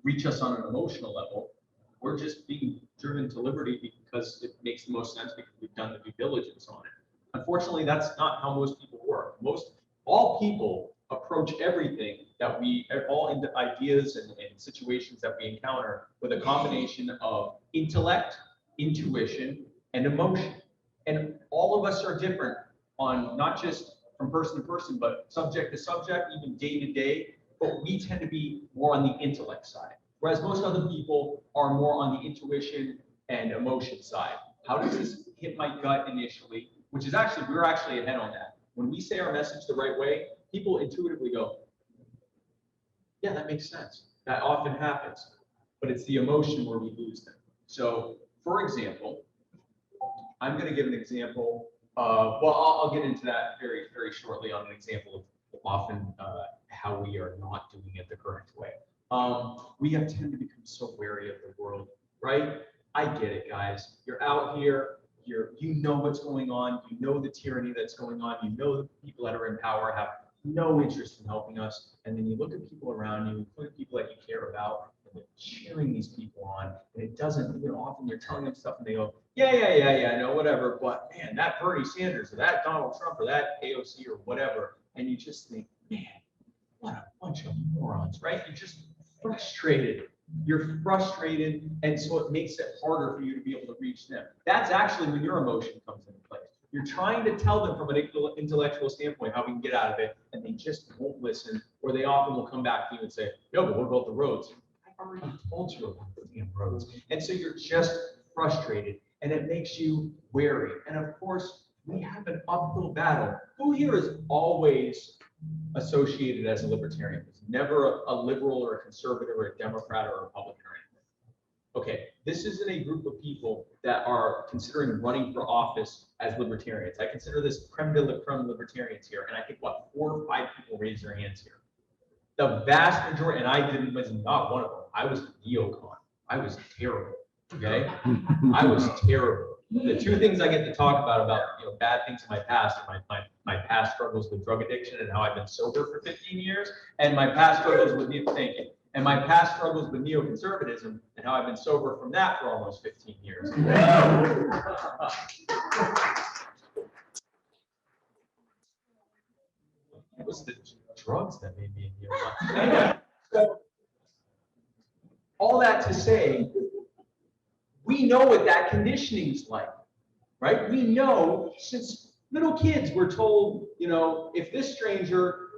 reach us on an emotional level. We're just being driven to liberty because it makes the most sense because we've done the due diligence on it. Unfortunately, that's not how most people work. All people approach everything that all the ideas and situations that we encounter with a combination of intellect, intuition, and emotion. And all of us are different on not just from person to person, but subject to subject, even day to day. But we tend to be more on the intellect side, whereas most other people are more on the intuition and emotion side. How does this hit my gut initially? Which is actually, we're actually ahead on that. When we say our message the right way, people intuitively go, yeah, that makes sense. That often happens, but it's the emotion where we lose them. So, for example, I'm going to give an example of, well, I'll get into that very, very shortly on an example of often how we are not doing it the correct way. We have tended to become so wary of the world, right? I get it, guys. You're out here, you know what's going on, you know the tyranny that's going on, you know the people that are in power have no interest in helping us, and then you look at people around you, including people that you care about, and they're cheering these people on, and it doesn't, often you're telling them stuff and they go, yeah, no, whatever, but man, that Bernie Sanders or that Donald Trump or that AOC or whatever, and you just think, man, what a bunch of morons, right? You're just frustrated. You're frustrated, and so it makes it harder for you to be able to reach them. That's actually when your emotion comes into play. You're trying to tell them from an intellectual standpoint how we can get out of it, and they just won't listen, or they often will come back to you and say, no, but what about the roads? I already told you about the damn roads. And so you're just frustrated, and it makes you wary. And of course, we have an uphill battle. Who here is always associated as a libertarian? It's never a liberal or a conservative or a Democrat or a Republican or anything. Okay, this isn't a group of people that are considering running for office as libertarians. I consider this creme de la creme libertarians here, and I think, 4 or 5 people raise their hands here. The vast majority, and I was not one of them. I was a neocon. I was terrible, okay? I was terrible. The 2 things I get to talk about bad things in my past are my past struggles with drug addiction and how I've been sober for 15 years, and my past struggles with and my past struggles with neoconservatism and how I've been sober from that for almost 15 years. It was the drugs that made me a neocon. So, all that to say, we know what that conditioning is like, right? We know since little kids we're told, if this stranger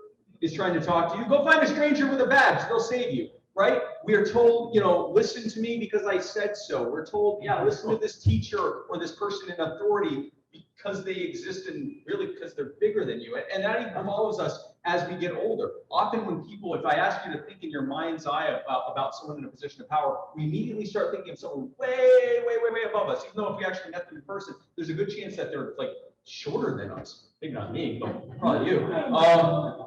is trying to talk to you, go find a stranger with a badge, they'll save you, right? We are told, listen to me because I said so. We're told, yeah, listen to this teacher or this person in authority because they exist and really because they're bigger than you. And that even follows us as we get older. Often when people, if I ask you to think in your mind's eye about someone in a position of power, we immediately start thinking of someone way above us. Even though if we actually met them in person, there's a good chance that they're like shorter than us. Maybe not me, but probably you.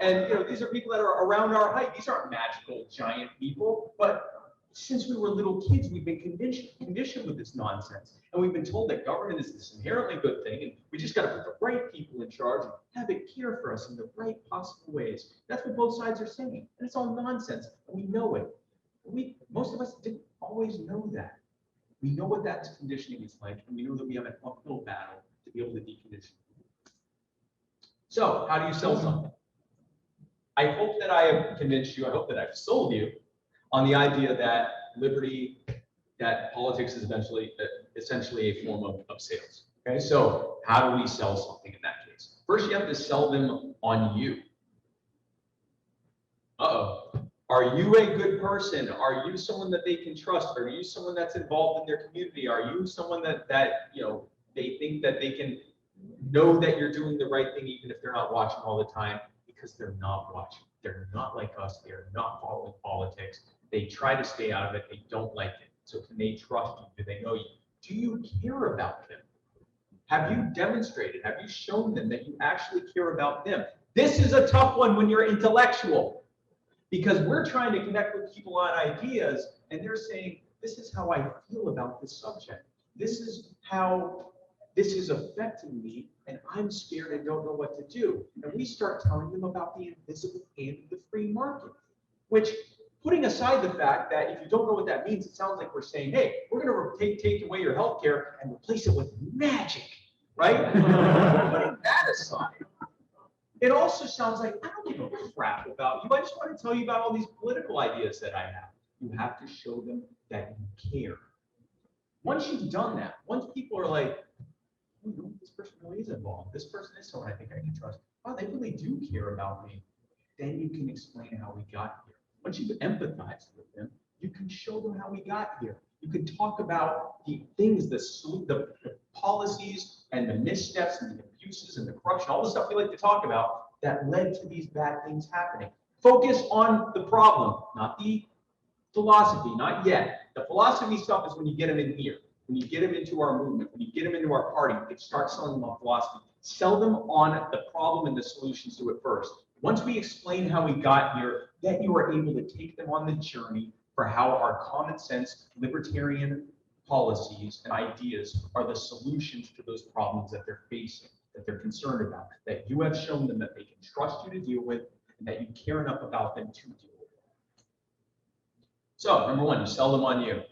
And these are people that are around our height. These aren't magical giant people, but since we were little kids, we've been conditioned with this nonsense. And we've been told that government is this inherently good thing, and we just got to put the right people in charge and have it care for us in the right possible ways. That's what both sides are saying. And it's all nonsense, and we know it. Most of us didn't always know that. We know what that conditioning is like, and we know that we have an uphill battle to be able to decondition. So, how do you sell something? I hope that I have convinced you, I hope that I've sold you on the idea that liberty, that politics is essentially a form of sales. Okay, so how do we sell something in that case? First, you have to sell them on you. Are you a good person? Are you someone that they can trust? Are you someone that's involved in their community? Are you someone that they think that they can know that you're doing the right thing even if they're not watching all the time? Because they're not watching. They're not like us. They're not following politics. They try to stay out of it. They don't like it. So can they trust you? Do they know you? Do you care about them? Have you demonstrated? Have you shown them that you actually care about them? This is a tough one when you're intellectual, because we're trying to connect with people on ideas, and they're saying, this is how I feel about this subject. This is how this is affecting me, and I'm scared and don't know what to do. And we start telling them about the invisible hand of the free market, which, putting aside the fact that if you don't know what that means, it sounds like we're saying, hey, we're going to take away your health care and replace it with magic, right? Putting that aside, it also sounds like, I don't give a crap about you. I just want to tell you about all these political ideas that I have. You have to show them that you care. Once you've done that, once people are like, oh, this person really is involved. This person is someone I think I can trust. Oh, they really do care about me. Then you can explain how we got here. Once you've empathized with them, you can show them how we got here. You could talk about the things, the policies and the missteps and the abuses and the corruption, all the stuff we like to talk about that led to these bad things happening. Focus on the problem, not the philosophy, not yet. The philosophy stuff is when you get them in here, when you get them into our movement, when you get them into our party, you can start selling them on philosophy. Sell them on the problem and the solutions to it first. Once we explain how we got here, then you are able to take them on the journey for how our common sense libertarian policies and ideas are the solutions to those problems that they're facing, that they're concerned about, that you have shown them that they can trust you to deal with, and that you care enough about them to deal with. So, number one, you sell them on you.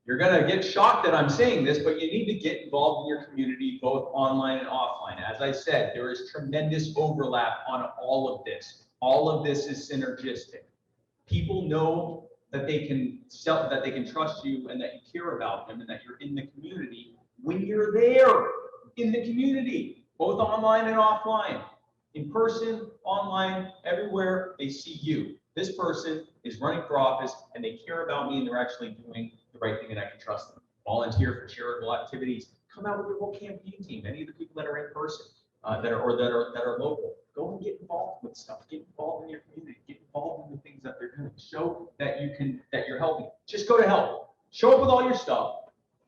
You're going to get shocked that I'm saying this, but you need to get involved in your community, both online and offline. As I said, there is tremendous overlap on all of this. All of this is synergistic. People know that they can sell, that they can trust you, and that you care about them, and that you're in the community when you're there in the community, both online and offline, in person, online, everywhere. They see you. This person is running for office, and they care about me, and they're actually doing the right thing, and I can trust them. Volunteer for charitable activities. Come out with your whole campaign team. Any of the people that are in person, that are local. Go and get involved with stuff. Get involved in your community. Get involved in the things that they're doing. Show that you're helping. Just go to help. Show up with all your stuff.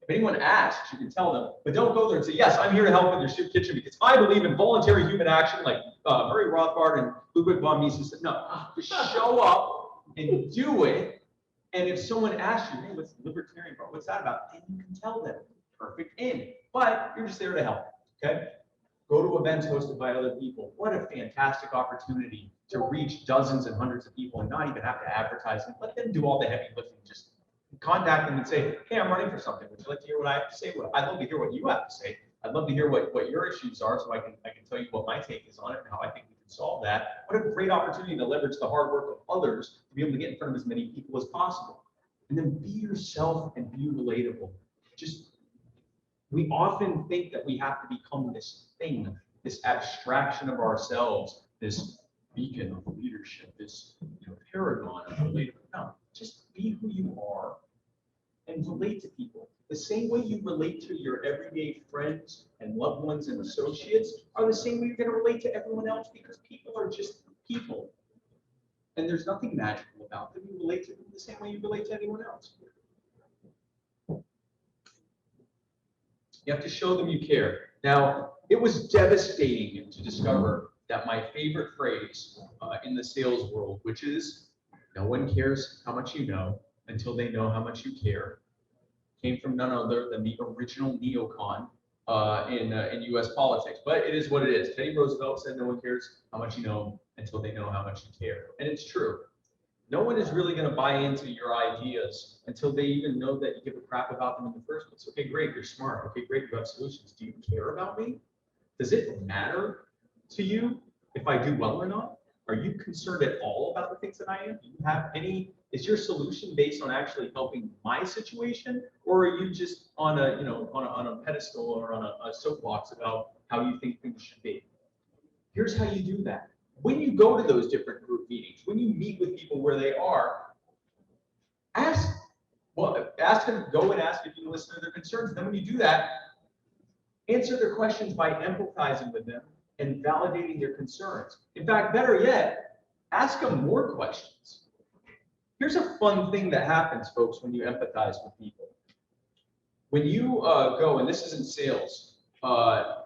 If anyone asks, you can tell them, but don't go there and say, yes, I'm here to help with your soup kitchen because I believe in voluntary human action, like Murray Rothbard and Ludwig von Mises said. No, just show up and do it. And if someone asks you, hey, what's the Libertarian Party? What's that about? Then you can tell them. Perfect in. But you're just there to help. Okay? Go to events hosted by other people. What a fantastic opportunity to reach dozens and hundreds of people and not even have to advertise them. Let them do all the heavy lifting. Just contact them and say, hey, I'm running for something. Would you like to hear what I have to say? Well, I'd love to hear what you have to say. I'd love to hear what your issues are so I can tell you what my take is on it and how I think we can solve that. What a great opportunity to leverage the hard work of others to be able to get in front of as many people as possible. And then be yourself and be relatable. We often think that we have to become this thing, this abstraction of ourselves, this beacon of leadership, this paragon of relatability. No, just be who you are and relate to people. The same way you relate to your everyday friends and loved ones and associates are the same way you're going to relate to everyone else, because people are just people. And there's nothing magical about them. You relate to them the same way you relate to anyone else. You have to show them you care. Now, it was devastating to discover that my favorite phrase in the sales world, which is, no one cares how much you know until they know how much you care, came from none other than the original neocon in U.S. politics. But it is what it is. Teddy Roosevelt said no one cares how much you know until they know how much you care. And it's true. No one is really going to buy into your ideas until they even know that you give a crap about them in the first place. Okay, great, you're smart. Okay, great, you have solutions. Do you care about me? Does it matter to you if I do well or not? Are you concerned at all about the things that I am? Do you have any? Is your solution based on actually helping my situation, or are you just on a on a pedestal or on a soapbox about how you think things should be? Here's how you do that. When you go to those different group meetings, when you meet with people where they are, ask them, go and ask if you can listen to their concerns. Then when you do that, answer their questions by empathizing with them and validating their concerns. In fact, better yet, ask them more questions. Here's a fun thing that happens, folks, when you empathize with people. When you go, and this isn't sales,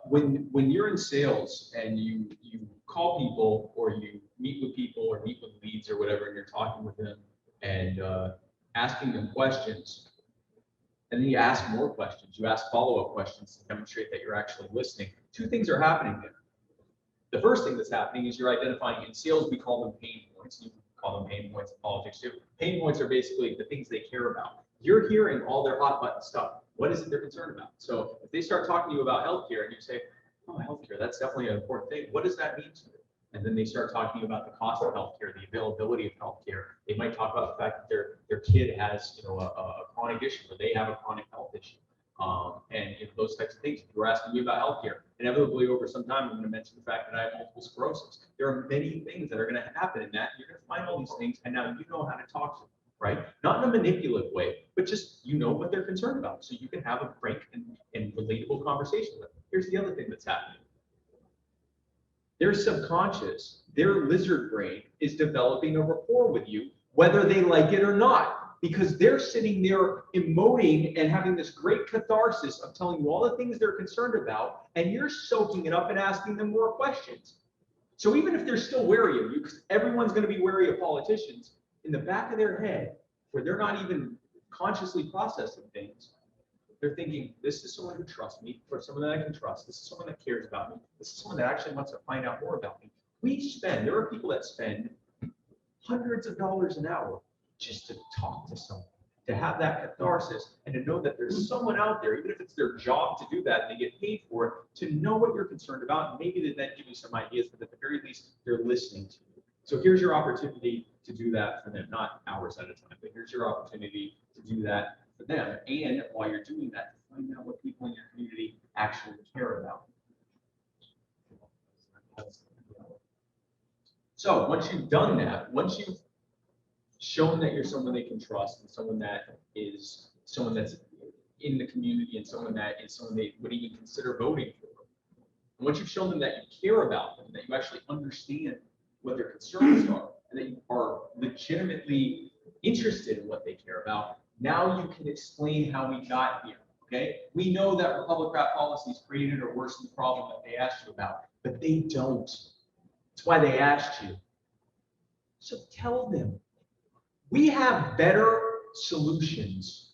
when you're in sales and you call people or you meet with people or meet with leads or whatever, and you're talking with them and asking them questions, and then you ask more questions, you ask follow-up questions to demonstrate that you're actually listening. Two things are happening there. The first thing that's happening is you're identifying, in sales we call them pain points. You call them pain points in politics too. Pain points are basically the things they care about. You're hearing all their hot button stuff. What is it they're concerned about? So if they start talking to you about healthcare and you say, oh, healthcare, that's definitely an important thing. What does that mean to you? And then they start talking about the cost of healthcare, the availability of healthcare. They might talk about the fact that their kid has a chronic issue, or they have a chronic health issue. And those types of things. If you're asking me about healthcare, inevitably over some time, I'm going to mention the fact that I have multiple sclerosis. There are many things that are going to happen in that. You're going to find all these things, and now you know how to talk to them, right? Not in a manipulative way, but just you know what they're concerned about, so you can have a frank and relatable conversation with them. Here's the other thing that's happening. Their subconscious, their lizard brain is developing a rapport with you, whether they like it or not, because they're sitting there emoting and having this great catharsis of telling you all the things they're concerned about, and you're soaking it up and asking them more questions. So even if they're still wary of you, because everyone's going to be wary of politicians, in the back of their head, where they're not even consciously processing things, they're thinking, this is someone who trusts me, or someone that I can trust. This is someone that cares about me. This is someone that actually wants to find out more about me. There are people that spend hundreds of dollars an hour just to talk to someone, to have that catharsis, and to know that there's someone out there, even if it's their job to do that, and they get paid for it, to know what you're concerned about, and maybe they then give you some ideas, but at the very least, they're listening to you. So here's your opportunity to do that for them, not hours at a time, but here's your opportunity to do that for them. And while you're doing that, find out what people in your community actually care about. So once you've done that, once you've shown that you're someone they can trust, and someone that's in the community, and someone they would even consider voting for, and once you've shown them that you care about them, that you actually understand what their concerns are, and that you are legitimately interested in what they care about, now you can explain how we got here. Okay, we know that Republican policies created or worsened the problem that they asked you about, but they don't. That's why they asked you. So tell them. We have better solutions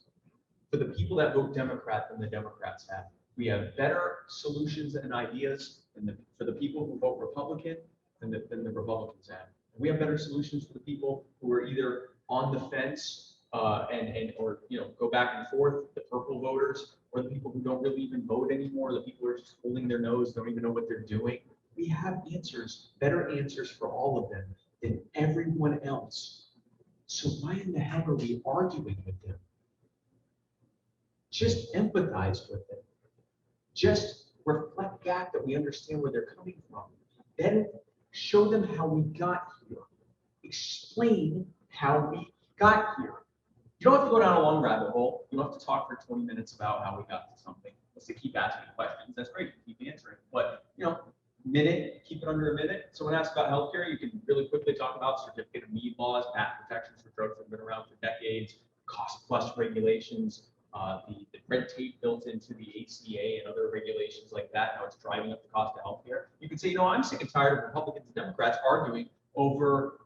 for the people that vote Democrat than the Democrats have. We have better solutions and ideas for the people who vote Republican than the Republicans have. We have better solutions for the people who are either on the fence or go back and forth, the purple voters, or the people who don't really even vote anymore, the people who are just holding their nose, don't even know what they're doing. We have answers, better answers for all of them than everyone else. So why in the heck are we arguing with them? Just empathize with them. Just reflect back that we understand where they're coming from. Then show them how we got here. Explain how we got here. You don't have to go down a long rabbit hole. You don't have to talk for 20 minutes about how we got to something. Let's say keep asking questions. That's great. Keep answering. But minute, keep it under a minute. Someone asks about healthcare, you can really quickly talk about certificate of need laws, patent protections for drugs that have been around for decades, cost plus regulations, the red tape built into the ACA and other regulations like that, how it's driving up the cost of healthcare. You can say, I'm sick and tired of Republicans and Democrats arguing over,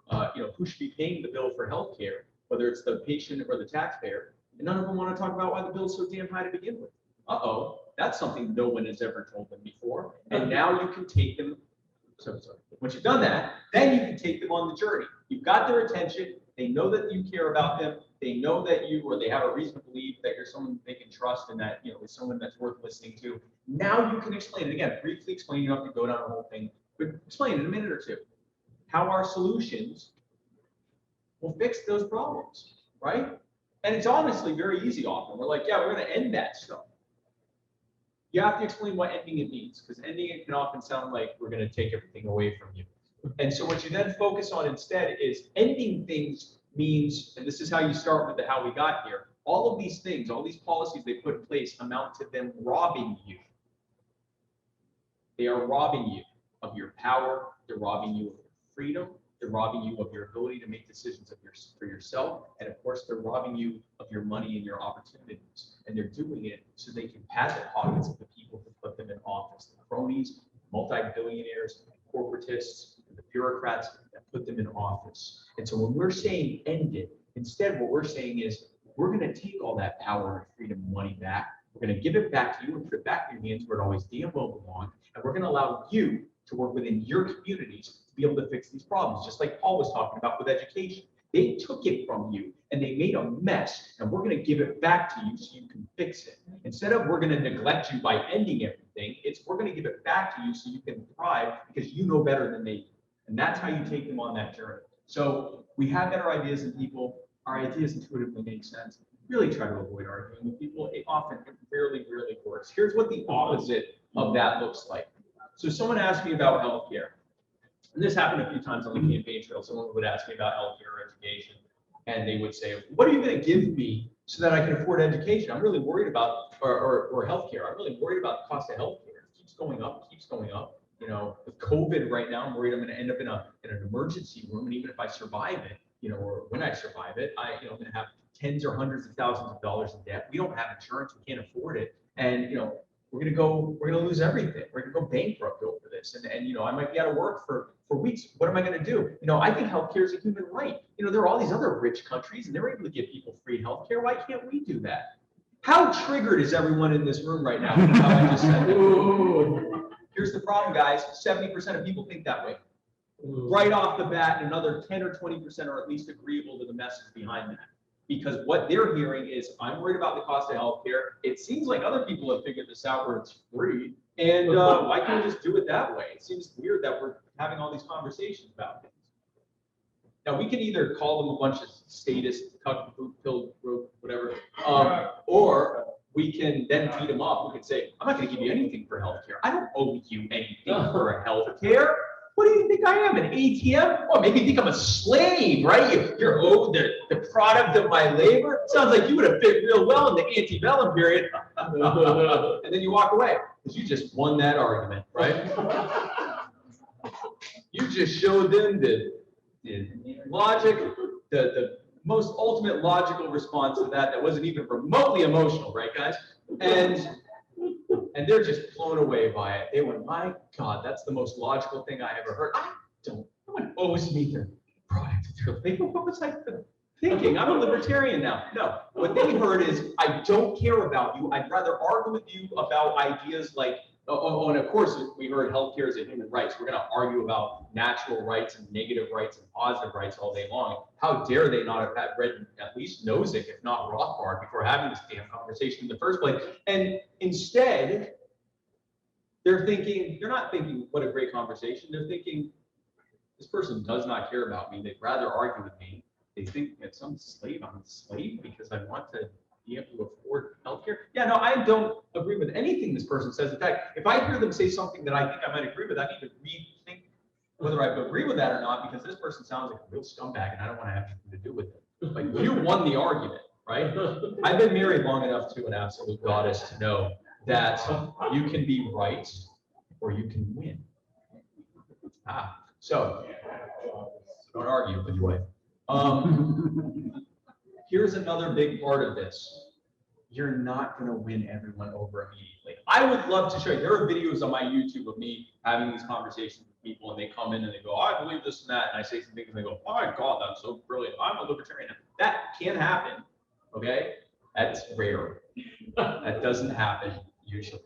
who should be paying the bill for healthcare, whether it's the patient or the taxpayer, and none of them want to talk about why the bill's so damn high to begin with. Uh-oh, that's something no one has ever told them before. And now you can take them, once you've done that, then you can take them on the journey. You've got their attention. They know that you care about them. They know that they have a reason to believe that you're someone they can trust and that, is someone that's worth listening to. Now you can explain it again, briefly explain, you don't have to go down the whole thing, but explain in a minute or two how our solutions will fix those problems, right? And it's honestly very easy often. We're like, yeah, we're going to end that stuff. You have to explain what ending it means, because ending it can often sound like we're going to take everything away from you. And so what you then focus on instead is ending things means, and this is how you start with the how we got here, all of these things, all these policies they put in place amount to them robbing you. They are robbing you of your power. They're robbing you of your freedom. They're robbing you of your ability to make decisions for yourself. And of course, they're robbing you of your money and your opportunities. And they're doing it so they can pad the pockets of the people who put them in office, the cronies, multi-billionaires, corporatists, the bureaucrats that put them in office. And so when we're saying end it, instead what we're saying is we're going to take all that power and freedom and money back. We're going to give it back to you and put it back in your hands where it always damn well belongs. And we're going to allow you to work within your communities to be able to fix these problems, just like Paul was talking about with education. They took it from you and they made a mess, and we're going to give it back to you so you can fix it. Instead of we're going to neglect you by ending everything, it's we're going to give it back to you so you can thrive because you know better than they do. And that's how you take them on that journey. So we have better ideas than people. Our ideas intuitively make sense. Really try to avoid arguing with people. It rarely works. Here's what the opposite of that looks like. So someone asked me about healthcare. And this happened a few times on the campaign trail. Someone would ask me about healthcare or education. And they would say, what are you going to give me so that I can afford education? I'm really worried about, or healthcare. I'm really worried about the cost of healthcare. It keeps going up, keeps going up. You know, with COVID right now, I'm worried I'm going to end up in an emergency room. And even if I survive it, you know, or when I survive it, I'm going to have tens or hundreds of thousands of dollars in debt. We don't have insurance. We can't afford it. And, you know, we're going to lose everything. We're going to go bankrupt over this. And, you know, I might be out of work for weeks. What am I going to do? You know, I think healthcare is a human right. You know, there are all these other rich countries and they're able to give people free healthcare. Why can't we do that? How triggered is everyone in this room right now? How I just said that? Here's the problem, guys. 70% of people think that way. Right off the bat, another 10 or 20% are at least agreeable to the message behind that. Because what they're hearing is, I'm worried about the cost of healthcare. It seems like other people have figured this out where it's free. And why can't we just do it that way? It seems weird that we're having all these conversations about things. Now, we can either call them a bunch of statists, cuck, boot, pill, rope, whatever, or we can then beat them up. We can say, I'm not going to give you anything for healthcare. I don't owe you anything for healthcare. What do you think I am, an ATM? Oh, maybe you think I'm a slave, right? You're owed the product of my labor. Sounds like you would have fit real well in the antebellum period. And then you walk away because you just won that argument, right? You just showed them the logic, the most ultimate logical response to that wasn't even remotely emotional, right, guys? And they're just blown away by it. They went, my God, that's the most logical thing I ever heard. No one owes me the product of their labor. What was I thinking? I'm a libertarian now. No, what they heard is, I don't care about you. I'd rather argue with you about ideas like, and of course, we heard healthcare is a human right. So we're going to argue about natural rights and negative rights and positive rights all day long. How dare they not have read at least Nozick, if not Rothbard, before having this damn conversation in the first place? And instead, they're not thinking, what a great conversation. They're thinking, this person does not care about me. They'd rather argue with me. They think that I'm a slave because I want to be able to afford healthcare. Yeah, no, I don't agree with anything this person says. In fact, if I hear them say something that I think I might agree with, I need to rethink whether I agree with that or not, because this person sounds like a real scumbag and I don't want to have anything to do with it. Like, you won the argument, right? I've been married long enough to an absolute goddess to know that you can be right or you can win. So don't argue with your wife. Here's another big part of this. You're not going to win everyone over immediately. I would love to show you. There are videos on my YouTube of me having these conversations with people, and they come in and they go, I believe this and that. And I say some things and they go, oh my God, that's so brilliant. I'm a libertarian. That can happen. Okay? That's rare. That doesn't happen usually.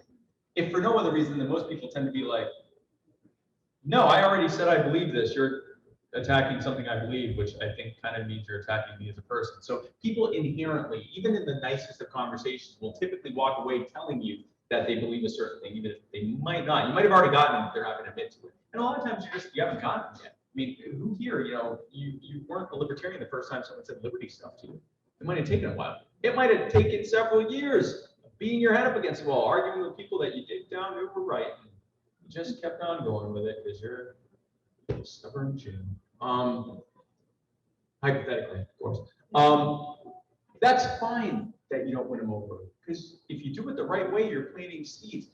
If for no other reason than most people tend to be like, no, I already said I believe this. You're attacking something I believe, which I think kind of means you're attacking me as a person. So people inherently, even in the nicest of conversations, will typically walk away telling you that they believe a certain thing, even if they might not. You might have already gotten it, but they're not going to admit to it. And a lot of times you haven't gotten it yet. I mean, who here, you weren't a libertarian the first time someone said liberty stuff to you. It might have taken a while. It might have taken several years of beating your head up against the wall, arguing with people that you dig down who were right. And you just kept on going with it because you're stubborn Jim. Hypothetically, of course. That's fine that you don't win them over, because if you do it the right way, you're planting seeds.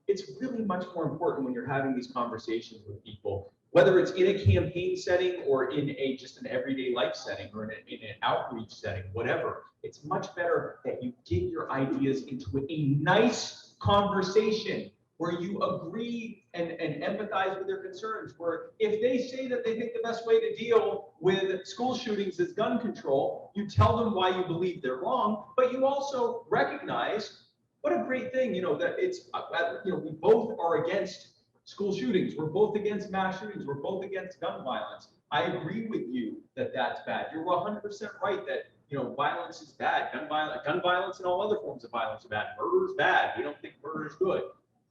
It's really much more important when you're having these conversations with people, whether it's in a campaign setting or in just an everyday life setting or in an outreach setting, whatever. It's much better that you get your ideas into a nice conversation where you agree and empathize with their concerns, where if they say that they think the best way to deal with school shootings is gun control, you tell them why you believe they're wrong, but you also recognize what a great thing, that it's, we both are against school shootings. We're both against mass shootings. We're both against gun violence. I agree with you that that's bad. You're 100% right that, violence is bad. Gun violence and all other forms of violence are bad. Murder is bad. We don't think murder is good.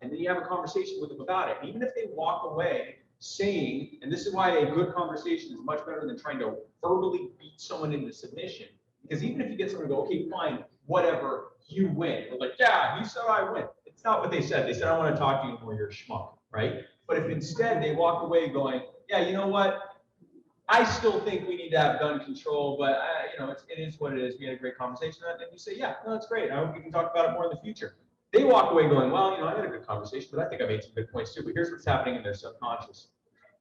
And then you have a conversation with them about it. And even if they walk away saying, and this is why a good conversation is much better than trying to verbally beat someone into submission. Because even if you get someone to go, okay, fine, whatever, you win. They're like, yeah, you said I win. It's not what they said. They said, I want to talk to you anymore, you're a schmuck, right? But if instead they walk away going, yeah, you know what? I still think we need to have gun control, but it is what it is. We had a great conversation on that, and you say, yeah, no, that's great. I hope we can talk about it more in the future. They walk away going, well, I had a good conversation, but I think I made some good points too. But here's what's happening in their subconscious.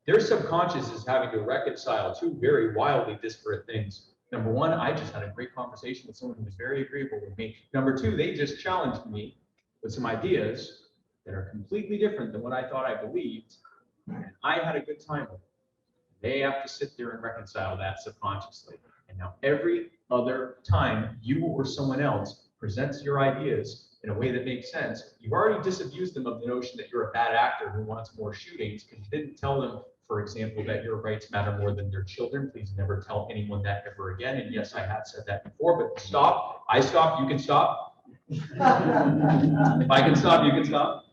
Their subconscious is having to reconcile two very wildly disparate things. Number one, I just had a great conversation with someone who was very agreeable with me. Number two, they just challenged me with some ideas that are completely different than what I thought I believed. And I had a good time with it. They have to sit there and reconcile that subconsciously. And now every other time you or someone else presents your ideas in a way that makes sense, you've already disabused them of the notion that you're a bad actor who wants more shootings because you didn't tell them, for example, that your rights matter more than their children. Please never tell anyone that ever again. And yes, I have said that before, but stop. I stop, you can stop. If I can stop, you can stop.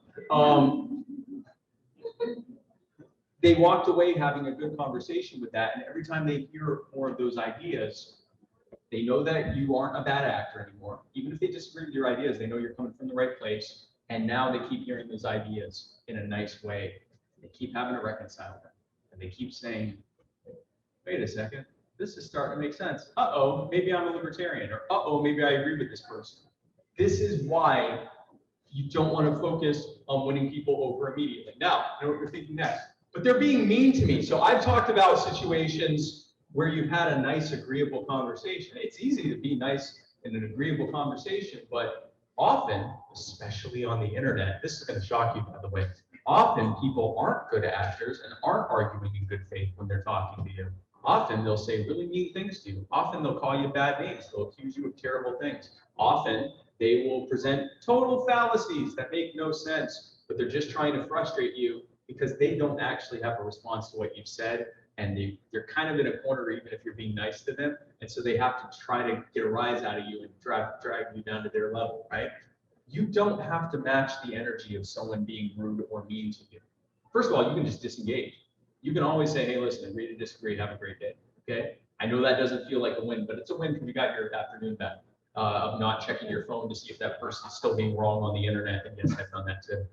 They walked away having a good conversation with that, and every time they hear more of those ideas, they know that you aren't a bad actor anymore. Even if they disagree with your ideas, they know you're coming from the right place, and now they keep hearing those ideas in a nice way. They keep having to reconcile them, and they keep saying, wait a second, this is starting to make sense. Uh-oh, maybe I'm a libertarian, or uh-oh, maybe I agree with this person. This is why you don't want to focus on winning people over immediately. Now, I know what you're thinking next. But they're being mean to me. So I've talked about situations where you've had a nice, agreeable conversation. It's easy to be nice in an agreeable conversation, but often, especially on the internet, this is going to shock you, by the way, often people aren't good actors and aren't arguing in good faith when they're talking to you. Often they'll say really mean things to you. Often they'll call you bad names. They'll accuse you of terrible things. Often they will present total fallacies that make no sense, but they're just trying to frustrate you, because they don't actually have a response to what you've said, and they're kind of in a corner even if you're being nice to them, and so they have to try to get a rise out of you and drag you down to their level, right? You don't have to match the energy of someone being rude or mean to you. First of all, you can just disengage. You can always say, hey, listen, agree to disagree, have a great day, okay? I know that doesn't feel like a win, but it's a win because you got your afternoon back of not checking your phone to see if that person is still being wrong on the internet, and yes, I've done that too.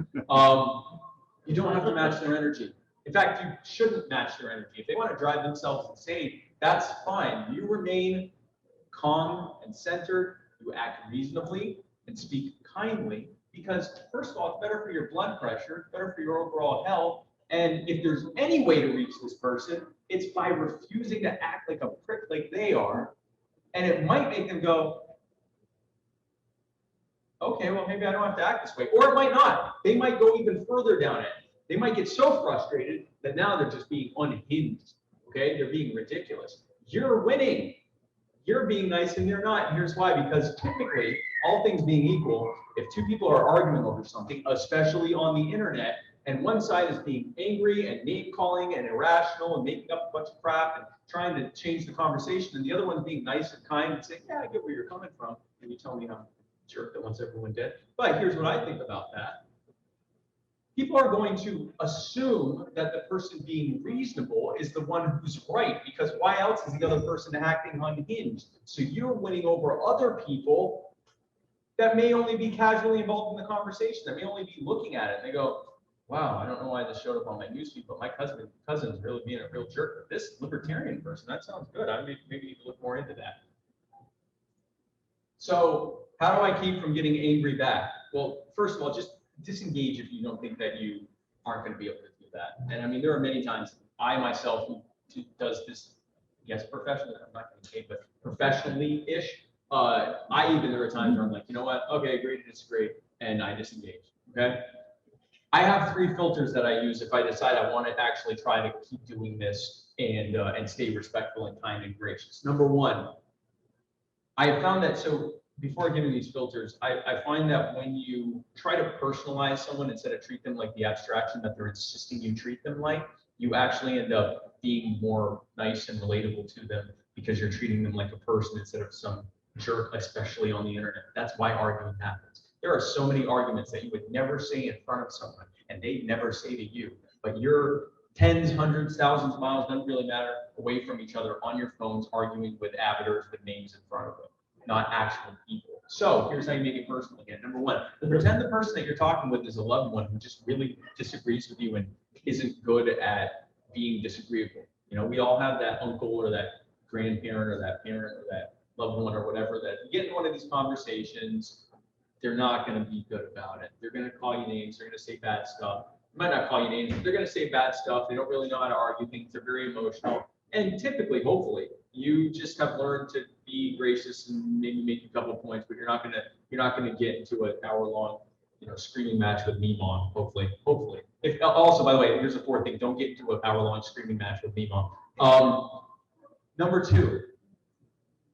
You don't have to match their energy. In fact, you shouldn't match their energy. If they want to drive themselves insane, that's fine. You remain calm and centered. You act reasonably and speak kindly, because first of all, it's better for your blood pressure, it's better for your overall health. And if there's any way to reach this person, it's by refusing to act like a prick like they are. And it might make them go, okay, well, maybe I don't have to act this way. Or it might not. They might go even further down it. They might get so frustrated that now they're just being unhinged. Okay, they're being ridiculous. You're winning. You're being nice and they're not. And here's why, because typically, all things being equal, if two people are arguing over something, especially on the internet, and one side is being angry and name calling and irrational and making up a bunch of crap and trying to change the conversation, and the other one's being nice and kind and saying, yeah, I get where you're coming from. And you tell me I'm jerk that wants everyone dead. But here's what I think about that. People are going to assume that the person being reasonable is the one who's right, because why else is the other person acting unhinged? So you're winning over other people that may only be casually involved in the conversation, that may only be looking at it. And they go, wow, I don't know why this showed up on my newsfeed, but my cousin's really being a real jerk. But this libertarian person, that sounds good. I maybe need to look more into that. So how do I keep from getting angry back? Well, first of all, just disengage if you don't think that you aren't going to be able to do that. And I mean, there are many times I myself who does this, yes, professionally, I'm not going to say, but professionally-ish. There are times where I'm like, you know what? Okay, agree to disagree, and I disengage, okay? I have 3 filters that I use if I decide I want to actually try to keep doing this and stay respectful and kind and gracious. Number 1, I have found that, so before giving these filters, I find that when you try to personalize someone instead of treat them like the abstraction that they're insisting you treat them like, you actually end up being more nice and relatable to them because you're treating them like a person instead of some jerk, especially on the internet. That's why arguing happens. There are so many arguments that you would never say in front of someone and they never say to you, but you're tens, hundreds, thousands of miles, doesn't really matter, away from each other on your phones, arguing with avatars with names in front of them, not actual people. So here's how you make it personal again. Number 1, pretend the person that you're talking with is a loved one who just really disagrees with you and isn't good at being disagreeable. You know, we all have that uncle or that grandparent or that parent or that loved one or whatever that you get in one of these conversations, they're not going to be good about it. They're going to call you names. They're going to say bad stuff. They might not call you names, but they're going to say bad stuff. They don't really know how to argue things. They're very emotional. And typically, hopefully, you just have learned to be gracious and maybe make a couple of points, but you're not going to get into an hour-long, you know, screaming match with Mimon. Hopefully. If also, by the way, here's the fourth thing: don't get into an hour-long screaming match with Mimon. Number two,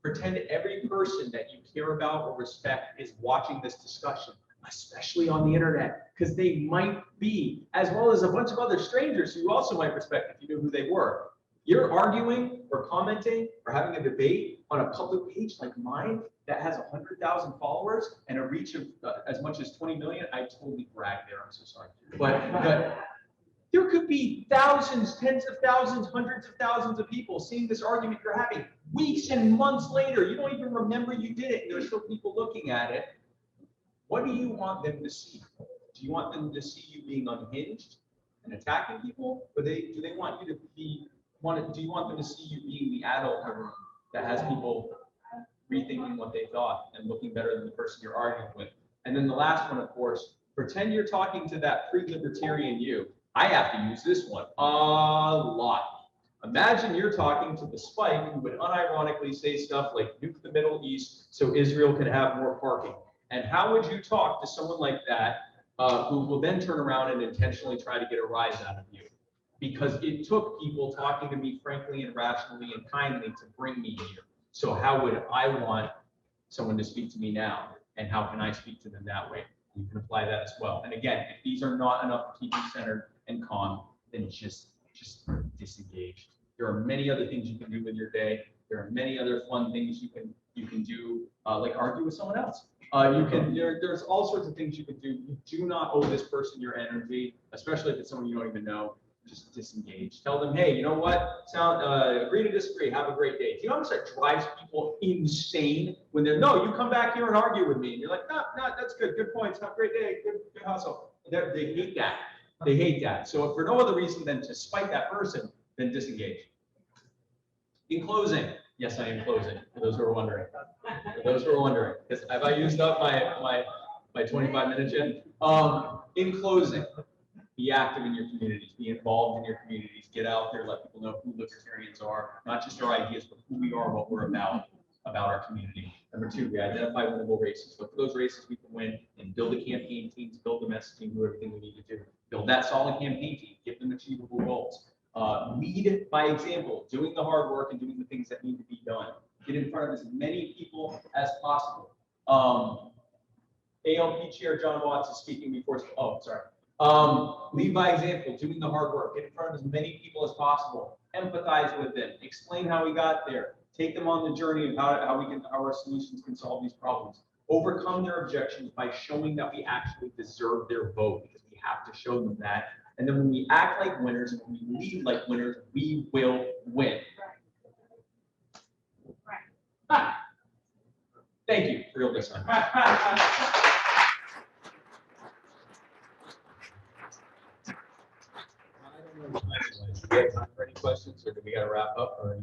pretend every person that you care about or respect is watching this discussion, especially on the internet, because they might be, as well as a bunch of other strangers who you also might respect if you knew who they were. You're arguing or commenting or having a debate on a public page like mine that has 100,000 followers and a reach of as much as 20 million. I totally bragged there. I'm so sorry. But there could be thousands, tens of thousands, hundreds of thousands of people seeing this argument you're having weeks and months later. You don't even remember you did it. And there's still people looking at it. What do you want them to see? Do you want them to see you being unhinged and attacking people? Or do they want you to be, do you want them to see you being the adult in the room that has people rethinking what they thought and looking better than the person you're arguing with? And then the last one, of course, pretend you're talking to that pre-libertarian you. I have to use this one a lot. Imagine you're talking to the Spike who would unironically say stuff like nuke the Middle East so Israel could have more parking. And how would you talk to someone like that who will then turn around and intentionally try to get a rise out of you? Because it took people talking to me frankly and rationally and kindly to bring me here. So how would I want someone to speak to me now? And how can I speak to them that way? You can apply that as well. And again, if these are not enough to keep you centered and calm, then just disengage. There are many other things you can do with your day. There are many other fun things you can do, like argue with someone else. There's all sorts of things you can do. You do not owe this person your energy, especially if it's someone you don't even know. Just disengage. Tell them, hey, you know what? Agree to disagree. Have a great day. Do you know how much that drives people insane when they're, no, you come back here and argue with me. And you're like, no, that's good. Good points. Have a great day. Good hustle. They hate that. They hate that. So if for no other reason than to spite that person, then disengage. In closing, yes, I am closing, for those who are wondering. Because have I used up my 25 minutes yet? In closing, be active in your communities, be involved in your communities, get out there, let people know who libertarians are, not just our ideas, but who we are, what we're about our community. Number two, we identify winnable races. Look for those races we can win and build the campaign teams, build the messaging, do everything we need to do. Build that solid campaign team, give them achievable goals. Lead by example, doing the hard work and doing the things that need to be done. Get in front of as many people as possible. ALP Chair John Watts is speaking before, lead by example, doing the hard work, get in front of as many people as possible, empathize with them, explain how we got there, take them on the journey of how our solutions can solve these problems, overcome their objections by showing that we actually deserve their vote, because we have to show them that. And then when we act like winners and when we lead like winners, we will win. Right. Thank you for your listening. Do we have time for any questions, or do we got to wrap up? Or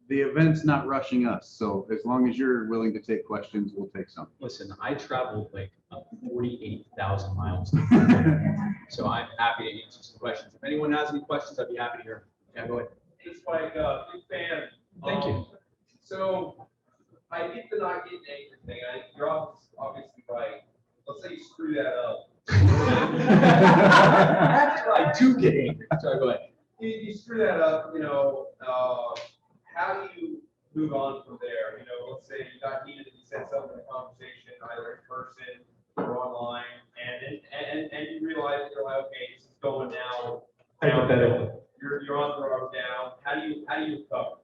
The event's not rushing us, so as long as you're willing to take questions, we'll take some. Listen, I traveled like 48,000 miles, so I'm happy to answer some questions. If anyone has any questions, I'd be happy to hear them. Yeah, go ahead. Just like big fan. Thank you. So I get the not getting angry thing. You're obviously right. Let's say you screw that up. I do get angry. Sorry, go ahead. You screw that up, you know, how do you move on from there? You know, let's say you got heated and you said something in a conversation, either in person or online, and you realize you're like, okay, this is going now. You're on the road down. How do you recover?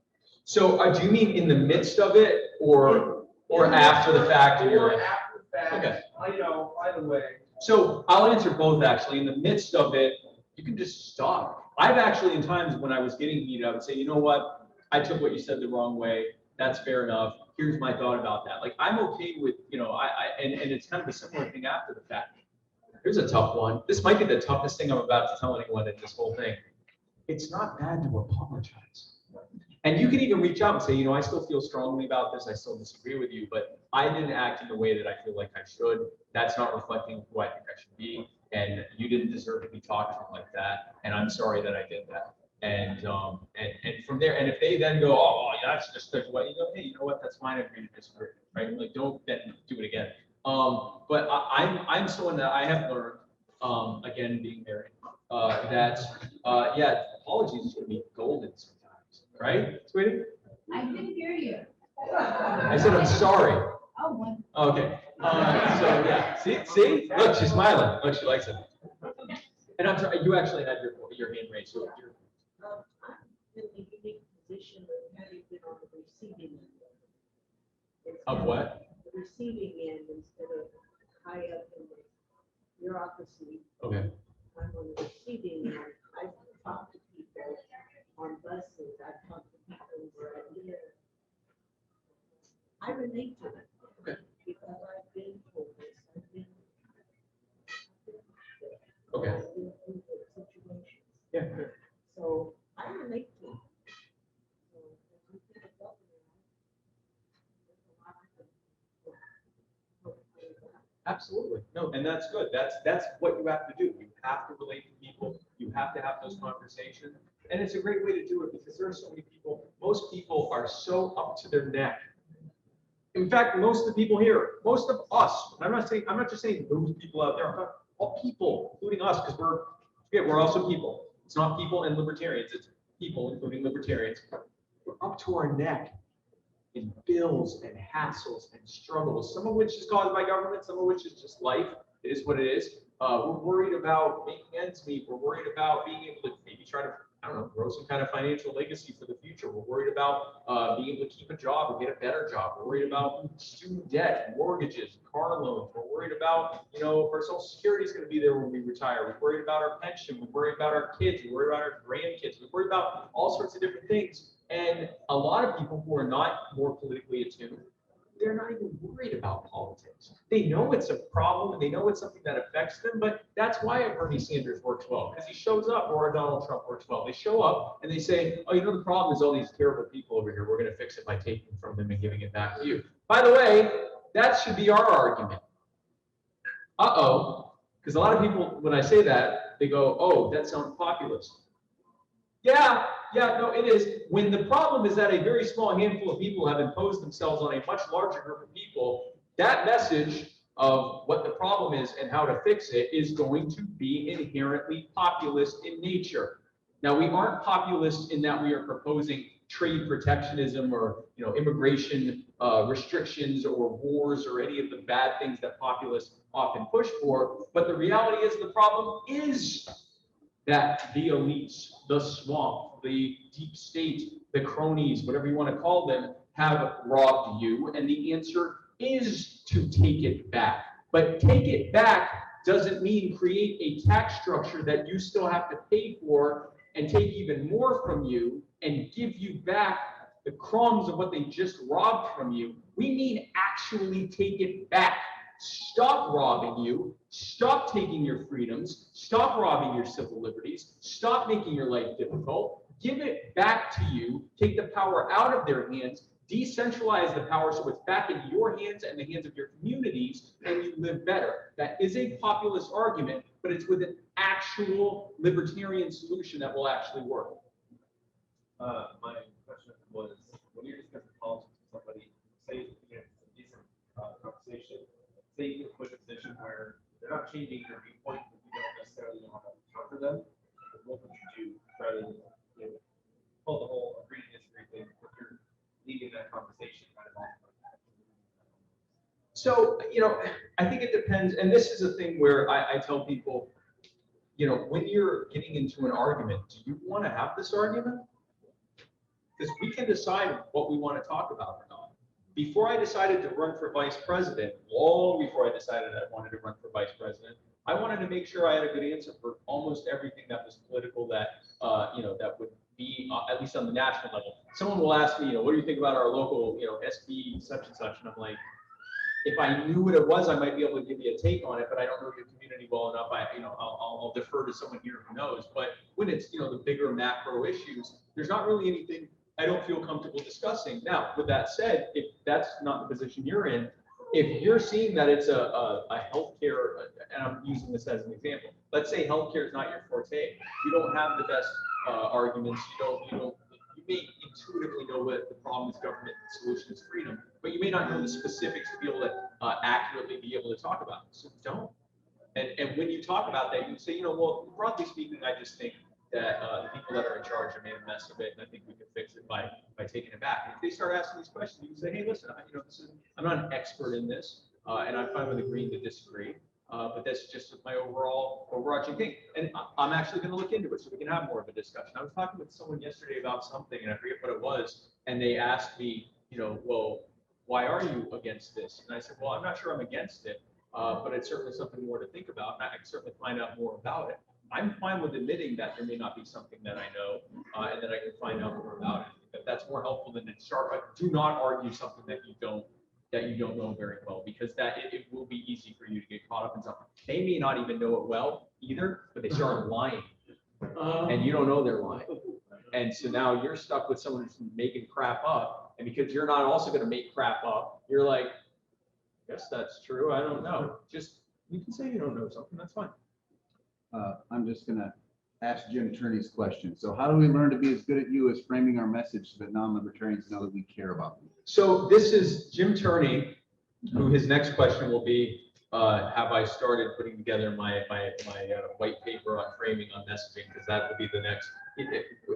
So do you mean in the midst of it or after the fact? Or after the fact, okay. You know, either way. So I'll answer both actually. In the midst of it, you can just stop. I've actually, in times when I was getting heated, I would say, you know what? I took what you said the wrong way. That's fair enough. Here's my thought about that. Like, I'm okay with, you know, and it's kind of a similar thing after the fact. Here's a tough one. This might be the toughest thing I'm about to tell anyone in this whole thing. it's not bad to apologize. And you can even reach out and say, you know, I still feel strongly about this. I still disagree with you, but I didn't act in the way that I feel like I should. That's not reflecting who I think I should be. And you didn't deserve to be talked to like that. And I'm sorry that I did that. And from there, and if they then go, oh, well, yeah, that's just the way, you go, hey, you know what? That's fine. I agree to disagree, right? Like, don't then do it again. But I'm someone that I have learned, again, being married, that, yeah, apologies can be golden sometimes, right, sweetie? I didn't hear you. I said, I'm sorry. Oh, one. Okay, so yeah, see, look, she's smiling, look, she likes it. And I'm sorry, you actually had your hand raised, so you're. I'm in the unique position of having been on the receiving end. Of what? The receiving end instead of high up in the bureaucracy. Okay. I'm on the receiving end. I've talked to people on buses. I've talked to people where I live. I relate to them. Okay. Because I've been told this. Okay. I've been through the situations. Yeah. So I relate to them. So if we think about it, there's a lot I can. Absolutely. No, and that's good. That's what you have to do. You have to relate to people. You have to have those conversations. And it's a great way to do it because there are so many people. Most people are so up to their neck. In fact, most of the people here, most of us, I'm not just saying those people out there, I'm talking all people, including us, because we're also people. It's not people and libertarians, it's people, including libertarians. We're up to our neck in bills and hassles and struggles, some of which is caused by government, some of which is just life. It is what it is. We're worried about making ends meet. We're worried about being able to maybe try to, I don't know, grow some kind of financial legacy for the future. We're worried about being able to keep a job or get a better job. We're worried about student debt, mortgages, car loans. We're worried about, you know, if our Social Security is going to be there when we retire. We're worried about our pension. We're worried about our kids. We're worried about our grandkids. We're worried about all sorts of different things. And a lot of people who are not more politically attuned, they're not even worried about politics. They know it's a problem and they know it's something that affects them, but that's why a Bernie Sanders works well, because he shows up, or a Donald Trump works well. They show up and they say, oh, you know, the problem is all these terrible people over here. We're going to fix it by taking from them and giving it back to you. By the way, that should be our argument. Because a lot of people, when I say that, they go, oh, that sounds populist. Yeah, no, it is. When the problem is that a very small handful of people have imposed themselves on a much larger group of people, that message of what the problem is and how to fix it is going to be inherently populist in nature. Now, we aren't populist in that we are proposing trade protectionism or, you know, immigration restrictions or wars or any of the bad things that populists often push for. But the reality is the problem is that the elites, the swamp, the deep state, the cronies, whatever you want to call them, have robbed you. And the answer is to take it back. But take it back doesn't mean create a tax structure that you still have to pay for and take even more from you and give you back the crumbs of what they just robbed from you. We mean actually take it back. Stop robbing you, stop taking your freedoms, stop robbing your civil liberties, stop making your life difficult, give it back to you, take the power out of their hands, decentralize the power so it's back in your hands and the hands of your communities, and you live better. That is a populist argument, but it's with an actual libertarian solution that will actually work. My question was, when you're discussing politics with somebody, say you know, it's a decent conversation, say you can put a position where they're not changing their viewpoint, but you don't necessarily know how to counter them. What would you do rather than, you know, pull the whole agree to disagree thing, but you're leaving that conversation kind of off? So, you know, I think it depends, and this is a thing where I tell people, you know, when you're getting into an argument, do you want to have this argument? Because we can decide what we want to talk about or not. Before I decided to run for vice president, long before I decided I wanted to run for vice president, I wanted to make sure I had a good answer for almost everything that was political that, you know, that would be, at least on the national level. Someone will ask me, you know, what do you think about our local, you know, SB such and such? And I'm like, if I knew what it was, I might be able to give you a take on it, but I don't know your community well enough. I'll defer to someone here who knows. But when it's, the bigger macro issues, there's not really anything I don't feel comfortable discussing. Now, with that said, if that's not the position you're in, if you're seeing that it's a healthcare, and I'm using this as an example, let's say healthcare is not your forte, you don't have the best arguments, you may intuitively know what the problem is government and the solution is freedom, but you may not know the specifics to be able to accurately be able to talk about it. So don't. And when you talk about that, you can say, well, broadly speaking, I just think that the people that are in charge have made a mess of it, and I think we could fix it by taking it back. And if they start asking these questions, you can say, hey, listen, I'm not an expert in this, and I'm fine with agreeing to disagree, but that's just my overarching thing. And I'm actually going to look into it so we can have more of a discussion. I was talking with someone yesterday about something, and I forget what it was, and they asked me, well, why are you against this? And I said, well, I'm not sure I'm against it, but it's certainly something more to think about, and I can certainly find out more about it. I'm fine with admitting that there may not be something that I know, and that I can find out more about it. If that's more helpful than to start, but do not argue something that you don't know very well, because that it will be easy for you to get caught up in something. They may not even know it well either, but they start lying, and you don't know they're lying. And so now you're stuck with someone who's making crap up, and because you're not also going to make crap up, you're like, guess that's true. I don't know. Just, you can say you don't know something. That's fine. I'm just going to ask Jim Turney's question. So how do we learn to be as good at you as framing our message so that non-libertarians know that we care about them? So this is Jim Turney, who his next question will be, have I started putting together my white paper on framing on messaging, because that will be the next,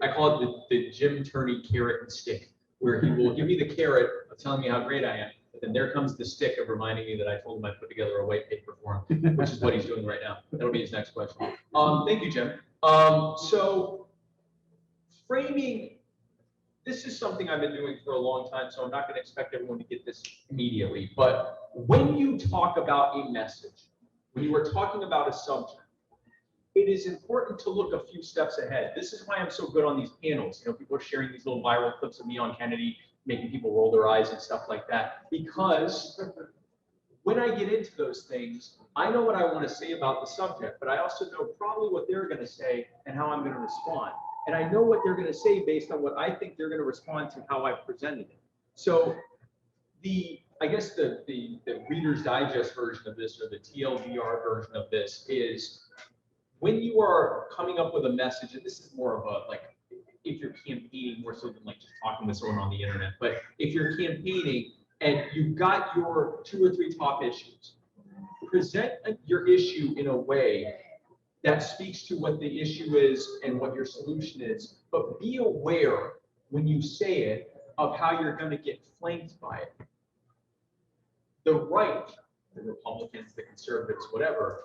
I call it the Jim Turney carrot and stick, where he will give me the carrot of telling me how great I am. But then there comes the stick of reminding me that I told him I'd put together a white paper for him, which is what he's doing right now. That'll be his next question. Thank you, Jim. So framing, this is something I've been doing for a long time, so I'm not going to expect everyone to get this immediately. But when you talk about a message, when you are talking about a subject, it is important to look a few steps ahead. This is why I'm so good on these panels. People are sharing these little viral clips of me on Kennedy, making people roll their eyes and stuff like that. Because when I get into those things, I know what I want to say about the subject, but I also know probably what they're going to say and how I'm going to respond. And I know what they're going to say based on what I think they're going to respond to, how I've presented it. So I guess the Reader's Digest version of this, or the TLDR version of this, is when you are coming up with a message, and this is more of a, like, if you're campaigning more so than like just talking with someone on the internet, but if you're campaigning and you've got your 2 or 3 top issues, present your issue in a way that speaks to what the issue is and what your solution is, but be aware when you say it of how you're going to get flanked by it. The right, the Republicans, the conservatives, whatever,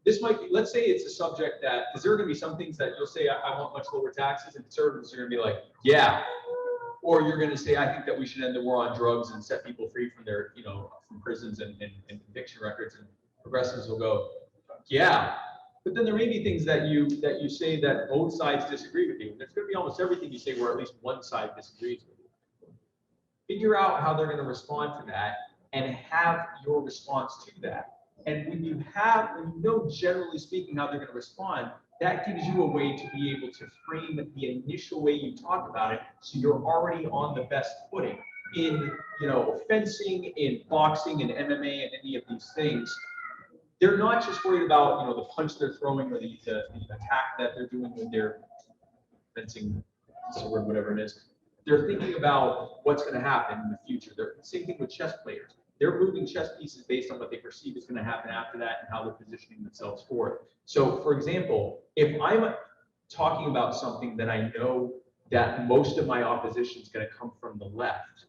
this might be, let's say it's a subject that, because there are going to be some things that you'll say, I want much lower taxes, and conservatives are going to be like, yeah. Or you're going to say, I think that we should end the war on drugs and set people free from their, from prisons and conviction records, and progressives will go, yeah. But then there may be things that you say that both sides disagree with you. There's going to be almost everything you say where at least one side disagrees with you. Figure out how they're going to respond to that and have your response to that. And when you know generally speaking how they're going to respond, that gives you a way to be able to frame the initial way you talk about it, so you're already on the best footing. In fencing, in boxing, in MMA, and any of these things, they're not just worried about the punch they're throwing or the attack that they're doing with their fencing sword, whatever it is. They're thinking about what's going to happen in the future. They're same thing with chess players. They're moving chess pieces based on what they perceive is going to happen after that and how they're positioning themselves for it. So, for example, if I'm talking about something that I know that most of my opposition is going to come from the left,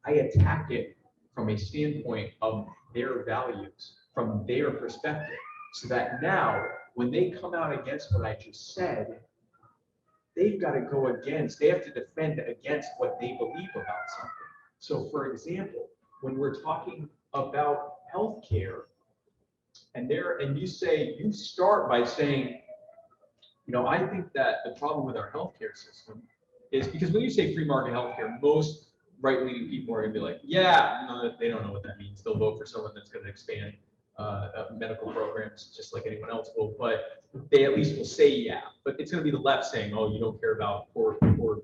I attack it from a standpoint of their values, from their perspective, so that now when they come out against what I just said, they've got to go against, they have to defend against what they believe about something. So, for example, when we're talking about healthcare, and you start by saying, I think that the problem with our healthcare system is, because when you say free market healthcare, most right-leaning people are gonna be like, yeah, no, they don't know what that means. They'll vote for someone that's gonna expand medical programs just like anyone else will, but they at least will say yeah. But it's going to be the left saying, oh, you don't care about poor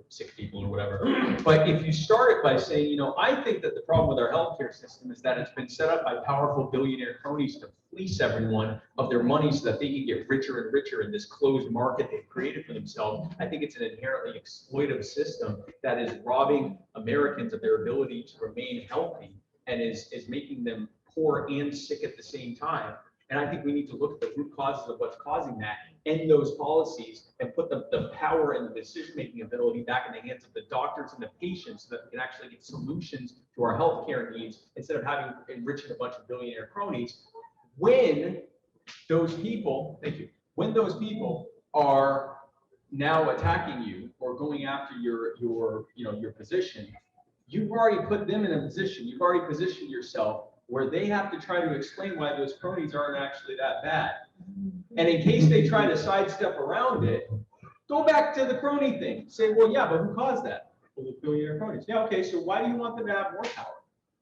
sick people or whatever. But if you start it by saying, you know, I think that the problem with our healthcare system is that it's been set up by powerful billionaire cronies to fleece everyone of their money so that they can get richer and richer in this closed market they've created for themselves. I think it's an inherently exploitive system that is robbing Americans of their ability to remain healthy and is making them poor and sick at the same time. And I think we need to look at the root causes of what's causing that, end those policies, and put the power and the decision-making ability back in the hands of the doctors and the patients so that we can actually get solutions to our healthcare needs instead of having enriching a bunch of billionaire cronies. When those people, thank you, when those people are now attacking you or going after your position, you've already put them in a position, you've already positioned yourself where they have to try to explain why those cronies aren't actually that bad. And in case they try to sidestep around it, go back to the crony thing. Say, well, yeah, but who caused that? Well, the billionaire cronies. Yeah, okay, so why do you want them to have more power?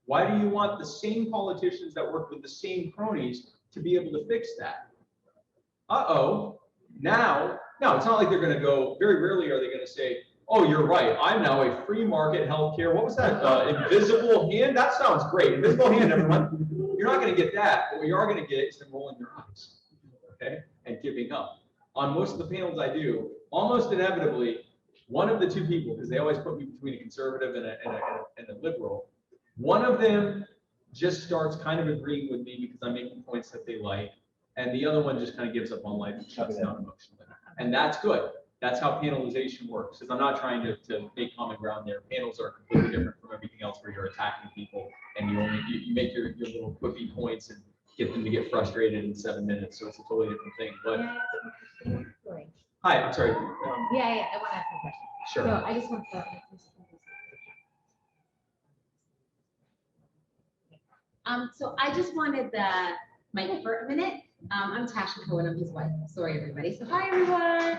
Why do you want the same politicians that work with the same cronies to be able to fix that? Uh-oh, now, no, it's not like they're gonna go, very rarely are they gonna say, oh, you're right. I'm now a free market healthcare. What was that? Invisible hand? That sounds great. Invisible hand, everyone. You're not going to get that. But what you are going to get is them rolling their eyes, okay, and giving up. On most of the panels I do, almost inevitably, one of the two people, because they always put me between a conservative and a liberal, one of them just starts kind of agreeing with me because I'm making points that they like, and the other one just kind of gives up on life and shuts down emotionally. And that's good. That's how panelization works, because I'm not trying to make common ground there. Panels are completely different from everything else where you're attacking people and you make your little quippy points and get them to get frustrated in 7 minutes. So it's a totally different thing. But hi, I'm sorry. I want to ask a question. Sure. So I just want so I just wanted the mic for a minute. I'm Tasha Cohen, I'm his wife. Sorry, everybody. So hi, everyone.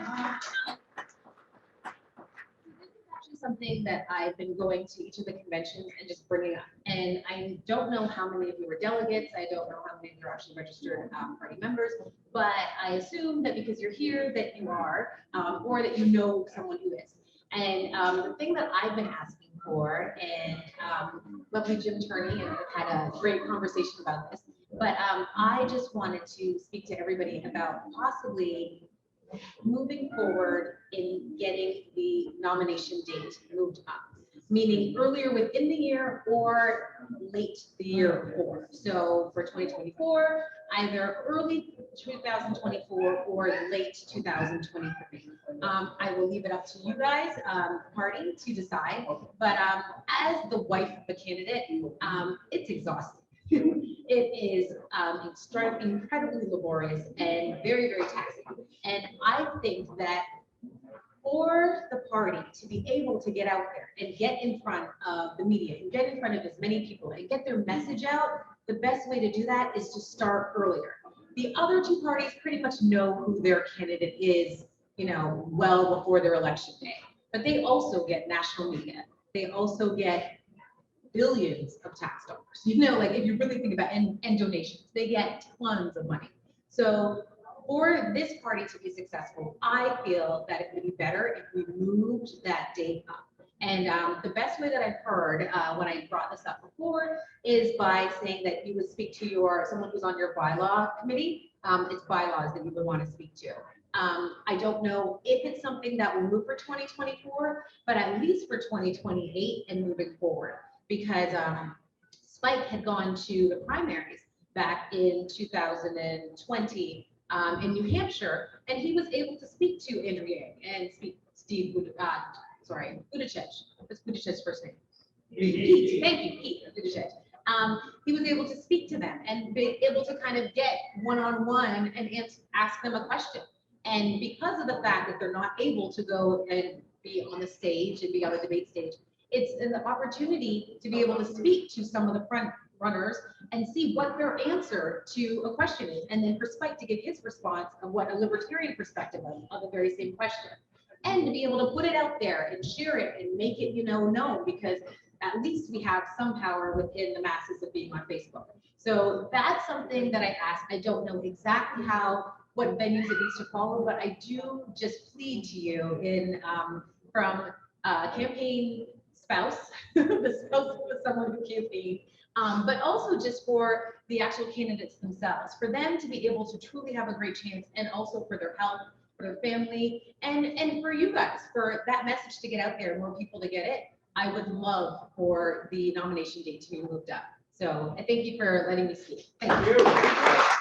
This is actually something that I've been going to each of the conventions and just bringing up. And I don't know how many of you are delegates. I don't know how many of you are actually registered party members. But I assume that because you're here that you are, or that you know someone who is. And the thing that I've been asking for, and lovely Jim Turney, and I've had a great conversation about this, but I just wanted to speak to everybody about possibly moving forward in getting the nomination date moved up, meaning earlier within the year or late the year before. So for 2024, either early 2024 or late 2023. I will leave it up to you guys, party, to decide. But as the wife of the candidate, it's exhausting. It is incredibly laborious and very, very taxing. And I think that for the party to be able to get out there and get in front of the media and get in front of as many people and get their message out, the best way to do that is to start earlier. The other two parties pretty much know who their candidate is, you know, well before their election day. But they also get national media. They also get billions of tax dollars. You know, like if you really think about and donations, they get tons of money. So for this party to be successful, I feel that it would be better if we moved that date up. And the best way that I've heard when I brought this up before is by saying that you would speak to someone who's on your bylaw committee. It's bylaws that you would want to speak to. I don't know if it's something that will move for 2024, but at least for 2028 and moving forward, because Spike had gone to the primaries back in 2020 in New Hampshire, and he was able to speak to Andrew Yang and Buttigieg. What's Buttigieg's first name? Pete. Thank you, Pete Buttigieg. He was able to speak to them and be able to kind of get one-on-one and ask them a question. And because of the fact that they're not able to go and be on the stage and be on the debate stage, it's an opportunity to be able to speak to some of the front runners and see what their answer to a question is. And then for Spike to give his response of what a libertarian perspective of the very same question. And to be able to put it out there and share it and make it, you know, known, because at least we have some power within the masses of being on Facebook. So that's something that I asked. I don't know exactly what venues it needs to follow, but I do just plead to you from campaign spouse, the spouse of someone who campaigned, but also just for the actual candidates themselves, for them to be able to truly have a great chance, and also for their health, for their family, and for you guys, for that message to get out there, more people to get it. I would love for the nomination date to be moved up. So I thank you for letting me speak. Thank you.